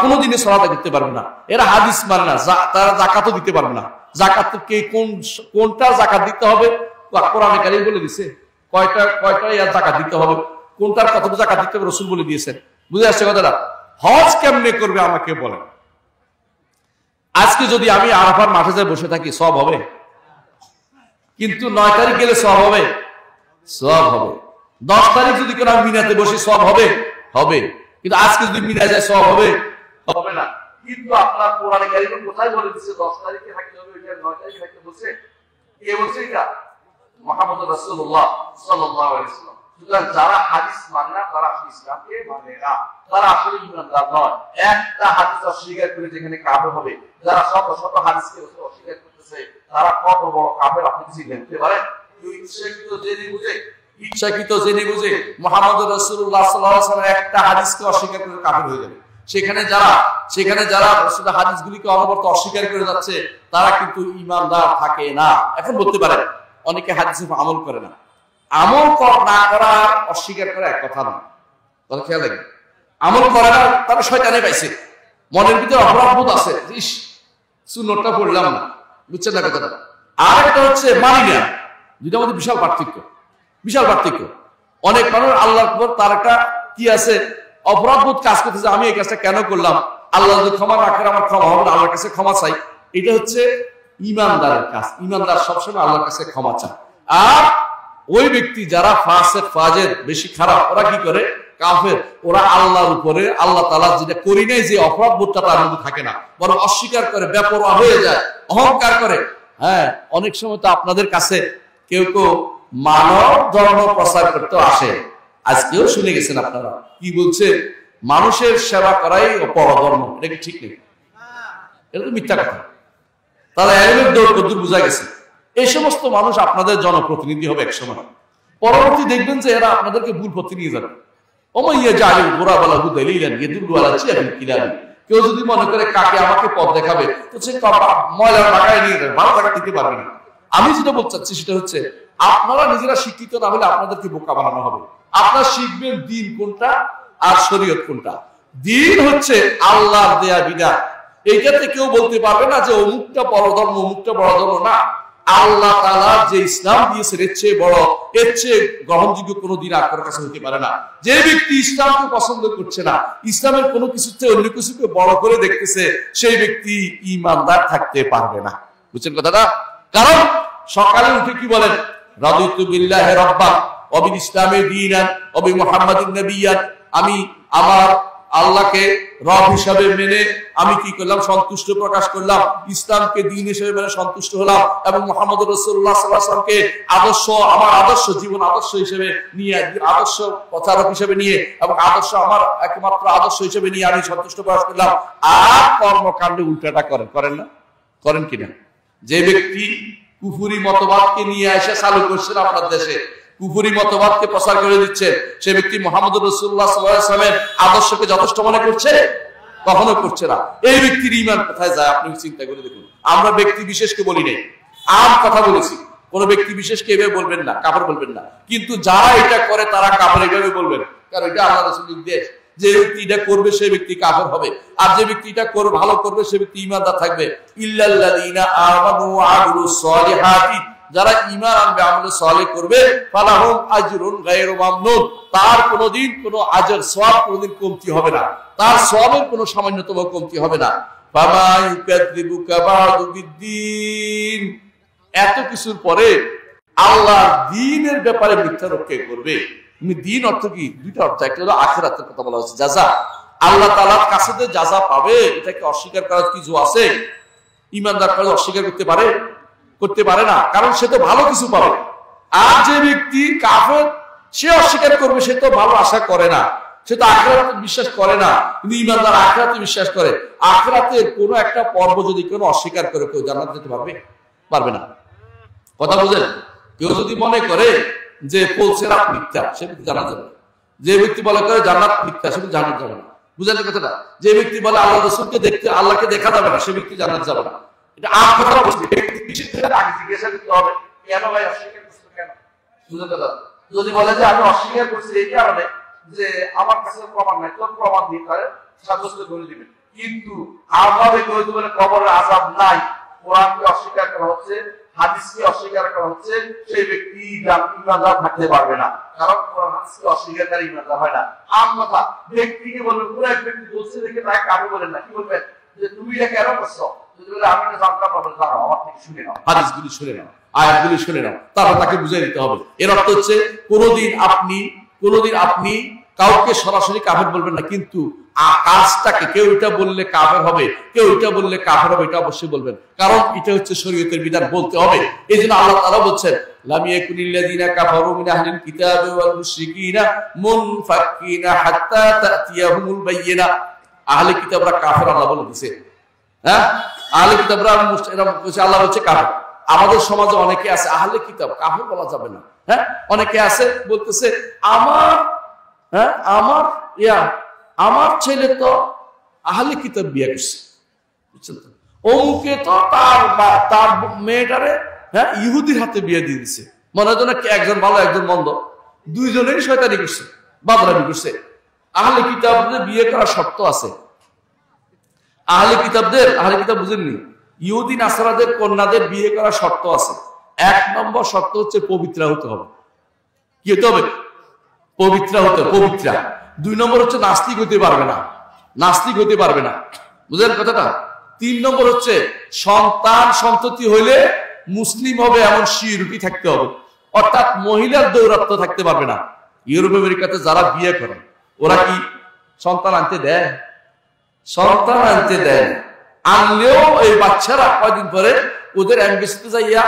কোনোদিনে সালাত করতে পারবে না। এরা হাদিস মানে না, তারা জাকাতও দিতে পারবে না। জাকাত কে কোনটা জাকাত দিতে হবে কোরআনে কারীম বলে দিছে। কয়টা জাকাত দিতে হবে, কোনটার কতটা জাকাত দিতে হবে রাসূল বলে দিয়েছেন। বুঝে আসছে কথাটা? হজ কেমনে করবে আমাকে বলেন। আজকে যদি আমি আরাফার মাঠে যাই বসে থাকি, সওয়াব হবে? কিন্তু 9 তারিখ গেলে সওয়াব হবে? সওয়াব হবে। 10 তারিখ যদি কোনো মিনাতে বসে সওয়াব হবে? হবে। কিন্তু আজকে যদি মিনা যায় সওয়াব হবে? হবে না। কিন্তু আপনার কোরআনে কারীমে কোথায় বলে দিয়েছে 10 তারিখে থাকতে হবে, এটা 9 তারিখে থাকতে বলছে? কে বলছে এটা? মুহাম্মদ রাসূলুল্লাহ সাল্লাল্লাহু আলাইহি ওয়াসাল্লাম। সুতরাং যারা হাদিস মানে না তারা ইসলামকে মানে না, তারা আসলে ঈমানদার নয়। একটা হাদিস অস্বীকার করে যেখানে কাফের হবে, যারা শত শত হাদিসকে অস্বীকার করতেছে তারা কত বড় কাফের আপনি কি জানতে পারেন? ইচ্ছাকৃত জেনে বুঝে মুহাম্মদ রাসূলুল্লাহ সাল্লাল্লাহু আলাইহি ওয়াসাল্লাম একটা হাদিসকে অস্বীকার করে কাফের হয়ে যাবে। সেখানে যারা রাসূলের হাদিসগুলিকে অনবরত অস্বীকার করে যাচ্ছে তারা কিন্তু ঈমানদার থাকে না। এখন বলতে পারেন অনেকে হাদিসে আমল করে না। আমল না করা অস্বীকার করা এক কথা না, তাহলে খেয়াল রাখবেন। আমল করে না তারা শয়তানে পাইছে, মনের ভিতরে অপরাধ বোধ আছে, ইস সুন্নতটা পড়লাম না, বুঝছেন না কথাটা? আর একটা হচ্ছে মানি না, দুইটার মধ্যে বিশাল পার্থক্য। অনেক মানুষ আল্লাহর উপর তার একটা কি আছে, অপরাধ বোধ কাজ করতেছে, আমি এই কাজটা কেন করলাম, আল্লাহ যদি ক্ষমা না করে আমার ক্ষমা হবে না, আল্লাহর কাছে ক্ষমা চাই। এটা হচ্ছে ঈমানদারের কাজ। ঈমানদার সবসময় আল্লাহর কাছে ক্ষমা চায়। আর ওই ব্যক্তি যারা ফাসিক ফাজের বেশি খারাপ, ওরা কি করে? কাফের। ওরা আল্লাহর উপরে আল্লাহ তাআলা যেটা করি নাই যে অপরাধ বোধটা তার মধ্যে থাকে না, বরং অস্বীকার করে, বেপরোয়া হয়ে যায়, অহংকার করে। হ্যাঁ, অনেক সময় তো আপনাদের কাছে কেউ মানব ধর্ম প্রচার করতে আসে, আজকেও শুনে গেছেন আপনারা কি বলছে, মানুষের সেবা করাই পরধর্ম। এটা কি ঠিক নেই? এটা তো মিথ্যা কথা। তাহলে এলেমের দৌড় কদ্দুর বোঝা গেছে। এই সমস্ত মানুষ আপনাদের জনপ্রতিনিধি হবে এক সময়, পরবর্তী দেখবেন যে এরা আপনাদেরকে ভুল পথে নিয়ে যাবে। কেউ যদি মনে করে কাকে আমাকে পথ দেখাবে, তো সে ময়লার বাগায় নিয়ে যাবে, ভালো জায়গা দিতে পারবে না। আমি যেটা বলতে চাচ্ছি সেটা হচ্ছে, আপনারা নিজেরা শিক্ষিত না হলে আপনাদেরকে বোকা বানানো হবে। আপনারা শিখবেন দিন কোনটা আর শরীয়ত কোনটা। দিন হচ্ছে আল্লাহর দেয়া বিধান। এইটাতে কেউ বলতে পারবে না যে অমুকটা বড় ধর্ম, অমুকটা বড় ধর্ম না। আল্লাহ তাআলা যে ইসলাম দিয়েছেন এর চেয়ে বড়, এর চেয়ে গ্রহণযোগ্য কোনো দিন আপনার কাছে হতে পারে না। যে ব্যক্তি ইসলামকে পছন্দ করছে না, ইসলামের কোনো কিছুর চেয়ে অন্য কিছুকে বড় করে দেখতেছে, সেই ব্যক্তি ঈমানদার থাকতে পারবে না। বুঝছেন কথাটা? কারণ সকালে উঠে কি বলেন? রাদিতু বিল্লাহি রাব্বান ওয়া বিল ইসলামি দীনান ওয়া বি মুহাম্মাদিন নাবিয়্যান। আমি আমার আল্লাহকে রব হিসাবে মেনে আমি কি করলাম? সন্তুষ্ট প্রকাশ করলাম, ইসলামকে দ্বীন হিসেবে মেনে সন্তুষ্ট হলাম, এবং মুহাম্মদ রাসূলুল্লাহ সাল্লাল্লাহু আলাইহি ওয়াসাল্লামকে আদর্শ, আমার আদর্শ জীবন আদর্শ হিসেবে নিয়ে, আদর্শ প্রচারক হিসেবে নিয়ে, এবং আদর্শ আমার একমাত্র আদর্শ হিসেবে নিয়ে আমি সন্তুষ্ট প্রকাশ করলাম। আর কর্মকাণ্ডে উল্টাটা করেন না? করেন কিনা? যে ব্যক্তি কুফরি মতবাদকে নিয়ে এসে চালু করছেন আপনার দেশে, কুফরি মতবাদকে প্রচার করে দিচ্ছে, সে ব্যক্তি মুহাম্মদ রাসূলুল্লাহ সাল্লাল্লাহু আলাইহি ওয়াসাল্লামের আদর্শকে যথেষ্ট মনে করছে? কখনো করছে না। এই ব্যক্তির ঈমান কোথায় যায় আপনি চিন্তা করে দেখুন। আমরা ব্যক্তি বিশেষকে বলি নাই, আম কথা বলেছি। কোন ব্যক্তি বিশেষকে এভাবে বলবেন না, কাফের বলবেন না। কিন্তু যারা এটা করে তারা কাফের এভাবে বলবেন, কারণ এটা আল্লাহর রাসূলের নির্দেশ। যে ব্যক্তি এটা করবে সে ব্যক্তি কাফের হবে, আর যে ব্যক্তি এটা ভালো করবে সে ব্যক্তি ঈমানদার থাকবে। ইল্লাল্লাযীনা আমানু ওয়া আমিলুস সালিহাতি, যারা ঈমান আনবে, আমল সালেহ করবে, ফালাহুম আজরুন গায়রু মামনুন, তার কোনদিন কোনো আজর সওয়াব কোনদিন কমতি হবে না, তার সওয়াবের কোনো সামান্যতম কমতি হবে না। ফামা ইউকাযযিবুকা বা'দু বিদ্দীন, এত কিছুর পরে আল্লাহর দ্বীনের ব্যাপারে মিথ্যারোপ কে করবে? দ্বীন অর্থ কি? দুইটা অর্থ। একটা হলো আখিরাতের কথা বলা হচ্ছে, জাযা, আল্লাহ তাআলার কাছে যে জাযা পাবে, এটাকে অস্বীকার করার কিছু আছে? ঈমানদার কাজ অস্বীকার করতে পারে না, কারণ সে তো ভালো কিছু পাবে। আর যে ব্যক্তি কাফের, সে অস্বীকার করবে, সে তো ভালো আশা করে না, সে তো আখিরাতে বিশ্বাস করে না। কিন্তু ঈমানদার আখিরাতে বিশ্বাস করে। আখিরাতের কোনো একটা পর্ব যদি কেউ অস্বীকার করে, কেউ জান্নাত যেতে পারবে না। কথা বুঝেন? কেউ যদি মনে করে যে পুলসিরাত মিথ্যা, সে ব্যক্তি জান্নাত যাবে না। যে ব্যক্তি বলে করে জান্নাত মিথ্যা, সে ব্যক্তি জান্নাত যাবে না। বুঝলেন কথাটা? যে ব্যক্তি বলে আল্লাহ রাসূলকে দেখতে, আল্লাহকে দেখা যাবে না, সে ব্যক্তি জান্নাত যাবে না। এটা আর কথা বলছি, আগে জিজ্ঞাসা করতে হবে কেন ভাই অস্বীকার করছো কেন। বুঝতে পারছো? যদি বলে যে আমি অস্বীকার করছি এই কারণে যে আমার কাছে প্রমাণ নাই, তোর প্রমাণ দিয়ে করে সাব্যস্ত করে দিবেন, কিন্তু আভাবে করে দিবেন কবরের আযাব নাই, কোরআনকে অস্বীকার করা হচ্ছে, হাদিসকে অস্বীকার করা হচ্ছে, সেই ব্যক্তি ইমানদার থাকতে পারবে না, কারণ কোরআন হাদিসকে অস্বীকারী ইমানদার হয় না। আম কথা ব্যক্তিকে বলবেন, কোন এক ব্যক্তি বলছে দেখে তাকে কাবু বলেন না, কি বলবেন যে তুমি এটা কেন করছো, যদি বলে আমি এটা জানতাম না, জানো আমার থেকে শুনে নাও, হাদিসগুলি শুনে নাও, আয়াতগুলি শুনে নাও, তারপর তাকে বুঝিয়ে দিতে হবে। এর অর্থ হচ্ছে কোনোদিন আপনি কাউকে সরাসরি কাফের বলবেন না, কিন্তু কাজটাকে কেউ এটা বললে কাফের হবে, কেউ এটা বললে কাফের হবে, এটা অবশ্যই বলবেন, কারণ এটা হচ্ছে শরীয়তের বিধান, বলতে হবে। এই জন্য আল্লাহ তাআলা বলছেন লাম ইয়াকুনিল্লাযিনা কাফারু মিন আহলিল কিতাবি ওয়াল মুশরিকিনা মুনফাক্কিনা হাত্তা তাতিয়াহুমুল বায়িনা। আহলে কিতাবরা কাফের আল্লাহ বলে দিয়েছে। হ্যাঁ, আহলে কিতাবরা আল্লাহ বলছে কাফের। আমাদের সমাজে অনেকে আছে আহলে কিতাব, কাফের বলা যাবে না। হ্যাঁ, অনেকে আছে বলতেছে আমার ছেলে তো আহলে কিতাব বিয়ে করছে, বুঝছেন তো, অমুকে তো তার মেয়েটারে ইহুদির হাতে বিয়ে দিয়ে দিচ্ছে। মনে হয় না একজন ভালো একজন মন্দ, দুইজনেরই শয়তানি করছে, বাদরামি করছে। আহলে কিতাবদের বিয়ে করার শর্ত আছে। আহলে কিতাব বুঝেননি, ইহুদি নাসারাদের কন্যাদের বিয়ে করার শর্ত আছে। 1 নম্বর শর্ত হচ্ছে পবিত্রা হতে হবে। কি হতে হবে? পবিত্রা হতে হবে, পবিত্রা। 2 নম্বর হচ্ছে নাস্তিক হতে পারবে না, বুঝলেন কথাটা। 3 নম্বর হচ্ছে সন্ততি হইলে মুসলিম হবে এমন শিরুটি থাকতে হবে, অর্থাৎ মহিলার দৌরাত্ম্য থাকতে পারবে না। ইউরোপ আমেরিকাতে যারা বিয়ে করে ওরা কি সন্তান আনতে দেয়? আনলেও এই বাচ্চারা কয়দিন পরে ওদের এমবেসিতে যাইয়া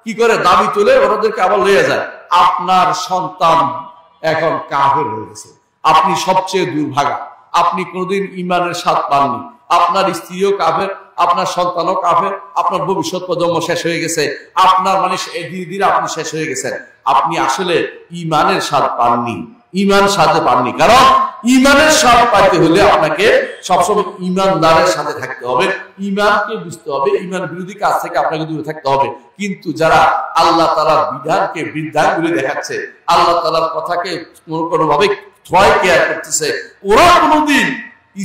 কি করে দাবি তুলে ওদেরকে আবার লইয়া যায়। আপনার সন্তান এখন কাফের হয়ে গেছে, আপনি সবচেয়ে দুর্ভাগা, আপনি কোনোদিন ইমানের স্বাদ পাননি, আপনার স্ত্রীও কাফের, আপনার সন্তানও কাফের, আপনার ভবিষ্যৎ প্রজন্ম শেষ হয়ে গেছে, আপনার মানে ধীরে ধীরে আপনি শেষ হয়ে গেছেন। আপনি আসলে ইমানের স্বাদ পাননি, ইমান সাথে পাননি। কারণ ইমানের স্বাদ পাইতে হলে আপনাকে সবসময় ইমানদারের সাথে থাকতে হবে, ইমানকে বুঝতে হবে, ইমান বিরোধী কাজ থেকে আপনাকে দূরে থাকতে হবে। কিন্তু যারা আল্লাহ তাআলার বিধানকে বৃদ্ধাঙ্গুলি দেখাচ্ছে, আল্লাহ তাআলার কথাকে কোনোভাবে ভয় কেয়ার করতেছে, ওরা কোনোদিন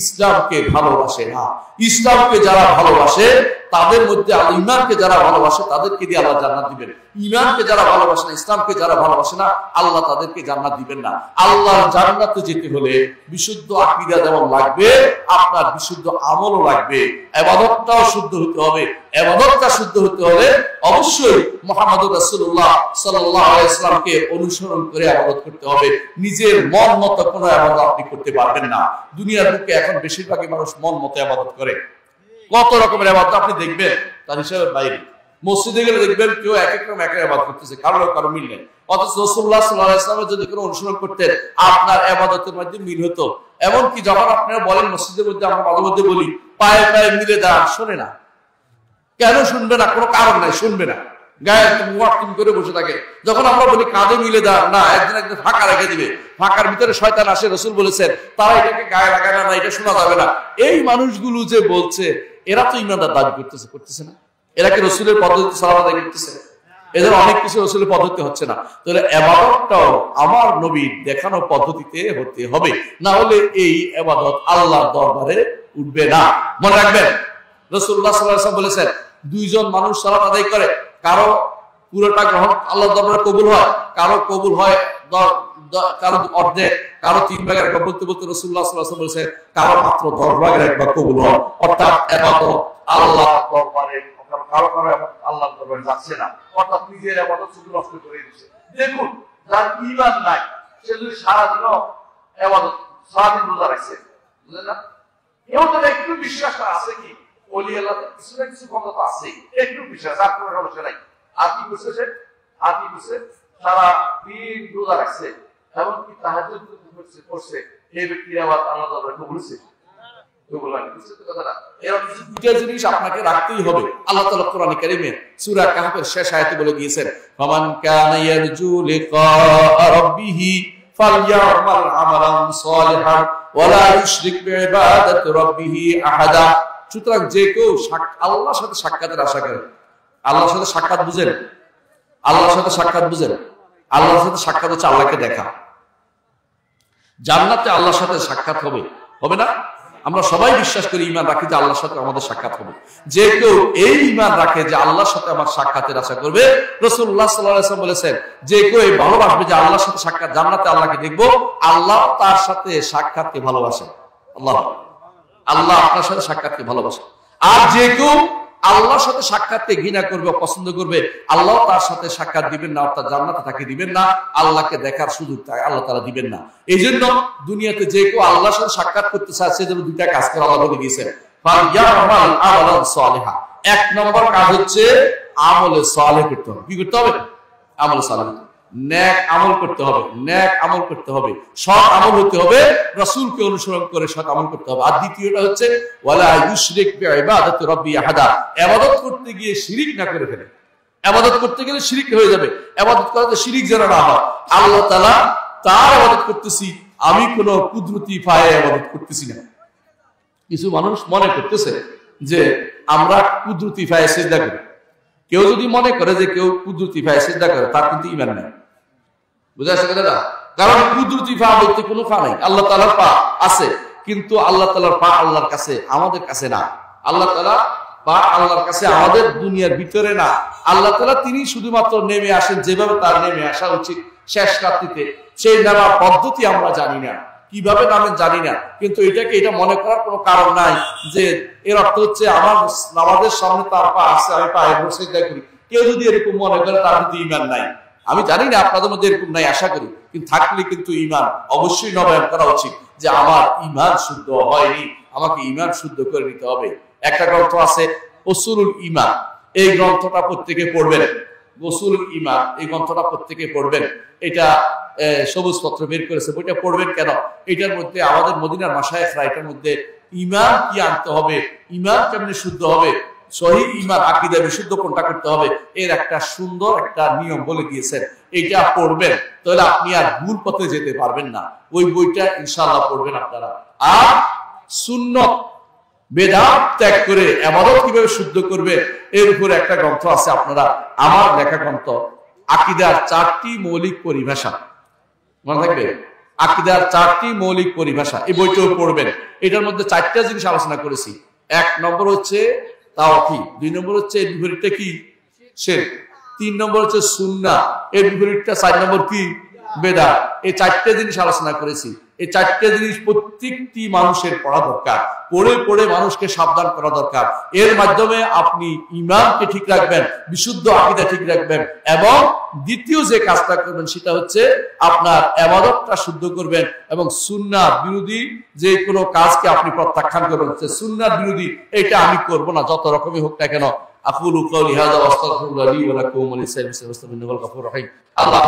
ইসলামকে ভালোবাসে না। ইসলামকে যারা ভালোবাসে তাদের মধ্যে ইমানকে যারা ভালোবাসে তাদেরকে দিয়ে আল্লাহ জান্নাত দিবেন। ইমানকে যারা ভালোবাসে না, ইসলামকে যারা ভালোবাসে না, আল্লাহ তাদেরকে জান্নাত দিবেন না। আল্লাহর জান্নাতে যেতে হলে বিশুদ্ধ আকীদা যেমন লাগবে, আপনার বিশুদ্ধ আমলও লাগবে, ইবাদতটাও শুদ্ধ হতে হবে। ইবাদতটা শুদ্ধ হতে হলে অবশ্যই মুহাম্মদুর রাসূলুল্লাহ সাল্লাল্লাহু আলাইহি ওয়াসাল্লামকে অনুসরণ করে ইবাদত করতে হবে। নিজের মন মতো কোনো ইবাদত আপনি করতে পারবেন না। দুনিয়ার বুকে এখন বেশিরভাগই মানুষ মন মতো ইবাদত করে। কত রকমের ইবাদত আপনি দেখবেন তার হিসাবে বাইরে। মসজিদে গেলে দেখবেন কেউ এক এক রকম এক ইবাদত করতেছে, কারো মিল নেই। অথচ রাসূলুল্লাহ সাল্লাল্লাহু আলাইহি ওয়াসাল্লাম যদি কোনো অনুসরণ করতেন, আপনার ইবাদতের মধ্যে মিল হতো। এমনকি যখন আপনারা বলেন মসজিদের মধ্যে, আমরা মাঝে মধ্যে বলি পায়ে পায়ে মিলে দাঁড়ান, শোনে না। কেন শুনবে না? কোনো কারণ নাই, শুনবে না। গায়ে মুয়াক্কিম করে বসে থাকে। যখন আমরা বলি কাঁধে মিলে দাঁড়ান, না, একদিন ফাঁকা রেখে দিবে, ফাঁকার ভিতরে শয়তান আসে। রাসূল বলেছেন তারা এটাকে গায়ে লাগায় না, এটা শোনা যাবে না। এই মানুষগুলো যে বলছে এরা তো ইমানদার দাবি করতেছে না। এরা কি রাসূলের পদ্ধতি সালাত আদায় করতেছে? এদের অনেক কিছু রাসূলের পদ্ধতি হচ্ছে না। তাহলে ইবাদতটাও আমার নবীর দেখানো পদ্ধতিতে হতে হবে, না হলে এই ইবাদত আল্লাহর দরবারে উঠবে না। মনে রাখবেন রাসূলুল্লাহ সাল্লাল্লাহু আলাইহি ওয়াসাল্লাম বলেছেন, 2 জন মানুষ সালাত আদায় করে, কারো পুরোটা গ্রহণ আল্লাহর দরবারে কবুল হয়, কারো কবুল হয় কারো অর্ধেক, কারো 3 ভাগের 1 ভাগ। বলতে বলতে রাসূলুল্লাহ সাল্লাল্লাহু আলাইহি ওয়াসাল্লাম বলেছেন কারো মাত্র 10 ভাগের 1 ভাগ কবুল হয়। অর্থাৎ ইবাদত আল্লাহর দরবারে, কারো আল্লাহর দরবারে যাচ্ছে না, অর্থাৎ নিজের ইবাদত শুধু নষ্ট করে দিচ্ছে। দেখুন, যার ঈমান নাই সে যদি সারা দিন ইবাদত, সারা দিন রোজা রাখছে, বুঝলেন না, এও তো একটু বিশ্বাস আছে কি ওলি আল্লাহর কিছু না কিছু ক্ষমতা আছে, একটু বিশ্বাস, আর কোনো সমস্যা নাই। আর কি করছে সে? আর কি করছে? সারা দিন রোজা রাখছে, এমনকি তাহাজ্জুদ করছে। এই ব্যক্তির আবার আল্লাহ দরবারে কবুল হয়েছে। দুইটা জিনিস আপনাকে রাখতেই হবে। আল্লাহ তাআলা কোরআনে কারীমে সূরা কাহফের শেষ আয়াতে বলে দিয়েছেন, ফামান কানা ইয়ারজু লিকা রাব্বিহি ফালইয়ামাল আমালান সালিহান ওয়া লা ইউশরিক বিইবাদাতি রাব্বিহি আহাদা। সুতরাং যে কেউ আল্লাহর সাথে সাক্ষাতের আশা করে, আল্লাহর সাথে সাক্ষাৎ বুঝেন, আল্লাহর সাথে সাক্ষাৎ বুঝেন, আল্লাহর সাথে সাক্ষাৎ হচ্ছে আল্লাহকে দেখা। জান্নাতে আল্লাহর সাথে সাক্ষাৎ হবে, হবে না? আমরা সবাই বিশ্বাস করি, ঈমান রাখি যে আল্লাহর সাথে আমাদের সাক্ষাৎ হবে। যে কেউ এই ঈমান রাখে যে আল্লাহর সাথে আমার সাক্ষাতের আশা করবে, রাসূলুল্লাহ সাল্লাল্লাহু আলাইহি ওয়াসাল্লাম বলেছেন যে কেউ এই ভালোবাসবে যে আল্লাহর সাথে সাক্ষাৎ, জান্নাতে আল্লাহকে দেখবো, আল্লাহ তার সাথে সাক্ষাৎকে ভালোবাসেন। আল্লাহ আল্লাহ আপনার সাথে সাক্ষাৎকে ভালোবাসেন। আর যে কেউ আল্লাহর সাথে সাক্ষাৎকে ঘৃণা করবে, পছন্দ করবে, আল্লাহ তার সাথে সাক্ষাৎ দিবেন না, অর্থাৎ জান্নাতে তাকে দিবেন না, আল্লাহকে দেখার সুযোগ আল্লাহ তাআলা দিবেন না। এই জন্য দুনিয়াতে যে কেউ আল্লাহর সাথে সাক্ষাৎ করতে চায় সে যেন দুইটা কাজ করে, আল্লাহ বলে দিয়েছেন এক নম্বর কাজ হচ্ছে আমলে সালেহ করতে হবে। কি করতে হবে? আমলে সালেহ, নেক আমল করতে হবে, নেক আমল করতে হবে, সৎ আমল হতে হবে, রাসূলকে অনুসরণ করে সৎ আমল করতে হবে। আর দ্বিতীয়টা হচ্ছে ওয়ালা ইউশরিক বিইবাদাতি রাব্বি আহাদা, ইবাদত করতে গিয়ে শিরিক না করে ফেলে। ইবাদত করতে গেলে শিরিক হয়ে যাবে, ইবাদত করতে শিরিক যেন না হয়। আল্লাহ তাআলা তার ইবাদত করতেছি, আমি কোনো কুদরতি পায়ে ইবাদত করতেছি না। কিছু মানুষ মনে করতেছে যে আমরা কুদরতি পায়ে সিজদা করি। কেউ যদি মনে করে যে কেউ কুদরতি পায়ে সিজদা করে, তার কিন্তু ঈমান নাই। বুঝা গেছে দাদা? কারণ কুদরতি পা বলতে কোনো পা নাই, আল্লাহ তাআলার পা আছে, কিন্তু আল্লাহ তাআলার পা আল্লাহর কাছে, আমাদের কাছে না। আল্লাহ তাআলা পা আল্লাহর কাছে, আমাদের দুনিয়ার ভিতরে না। আল্লাহ তাআলা তিনি শুধুমাত্র নেমে আসেন যেভাবে তার নেমে আসা উচিত শেষ রাত্রিতে, সেই নামার পদ্ধতি আমরা জানি না, কিভাবে নামেন জানি না, কিন্তু এটা মনে করার কোনো কারণ নাই যে এর অর্থ হচ্ছে আমার নামাজের সামনে তার পা আছে, আমি পায়ে বসে সিজদা করি। কেউ যদি এরকম মনে করে তার কিন্তু ঈমান নাই। আমি জানি না আপনাদের মধ্যে এরকম নাই, আশা করি, কিন্তু থাকলে কিন্তু ঈমান অবশ্যই নবায়ন করা উচিত যে আমার ঈমান শুদ্ধ হয়নি, আমাকে ঈমান শুদ্ধ করে নিতে হবে। একটা গ্রন্থ আছে উসুলুল ঈমান, এই গ্রন্থটা প্রত্যেকে পড়বেন। উসুলুল ঈমান এই গ্রন্থটা প্রত্যেকে পড়বেন। এটা সবুজ পত্র বের করেছে, বইটা পড়বেন কেন? এটার মধ্যে আমাদের মদিনার মাশায়েখরা এটার মধ্যে ঈমান কি আনতে হবে, ঈমান কেমনে শুদ্ধ হবে, সহিহ ঈমান আকীদা বিশুদ্ধ কোনটা করতে হবে, এর একটা সুন্দর একটা নিয়ম বলে দিয়েছেন। এটা পড়বেন, তাহলে আপনি আর ভুল পথে যেতে পারবেন না। ওই বইটা ইনশাআল্লাহ পড়বেন আপনারা। আর সুন্নাত বেদাত ত্যাগ করে ইবাদত কিভাবে শুদ্ধ করবে এর উপরে একটা গ্রন্থ আছে, আপনারা আমার লেখা গ্রন্থ আকীদার 4টি মৌলিক পরিভাষা, মনে থাকবে? আকীদার 4টি মৌলিক পরিভাষা, এই বইটাও পড়বেন। এটার মধ্যে 4টা জিনিস আলোচনা করেছি। 1 নম্বর হচ্ছে তাওহীদ, 2 নম্বর হচ্ছে এর বিপরীতটা কি? শিরক, 3 নম্বর হচ্ছে সুন্নাহ, এর বিপরীতটা 4 নম্বর কি? বেদাত। এই 4টা জিনিস আলোচনা করেছি। এই 4টা জিনিস প্রত্যেকটি মানুষের পড়া দরকার, পড়ে পড়ে মানুষকে সাবধান করা দরকার। এর মাধ্যমে আপনি ঈমানকে ঠিক রাখবেন, বিশুদ্ধ আকীদা ঠিক রাখবেন, এবং দ্বিতীয় যে কাজটা করবেন সেটা হচ্ছে আপনার ইবাদতটা শুদ্ধ করবেন, এবং সুন্নাহ বিরোধী যে কোনো কাজকে আপনি প্রত্যাখ্যান করবেন। সুন্নাহ বিরোধী এটা আমি করব না, যত রকমই হোক না কেন। আকুলু কওলি হাযা ওয়া আস্তাগফিরুল্লাহ লি ওয়া লাকুম ওয়া লিসাইরিল মুসলিমিন ওয়াল গফুরুর রহিম। আল্লাহ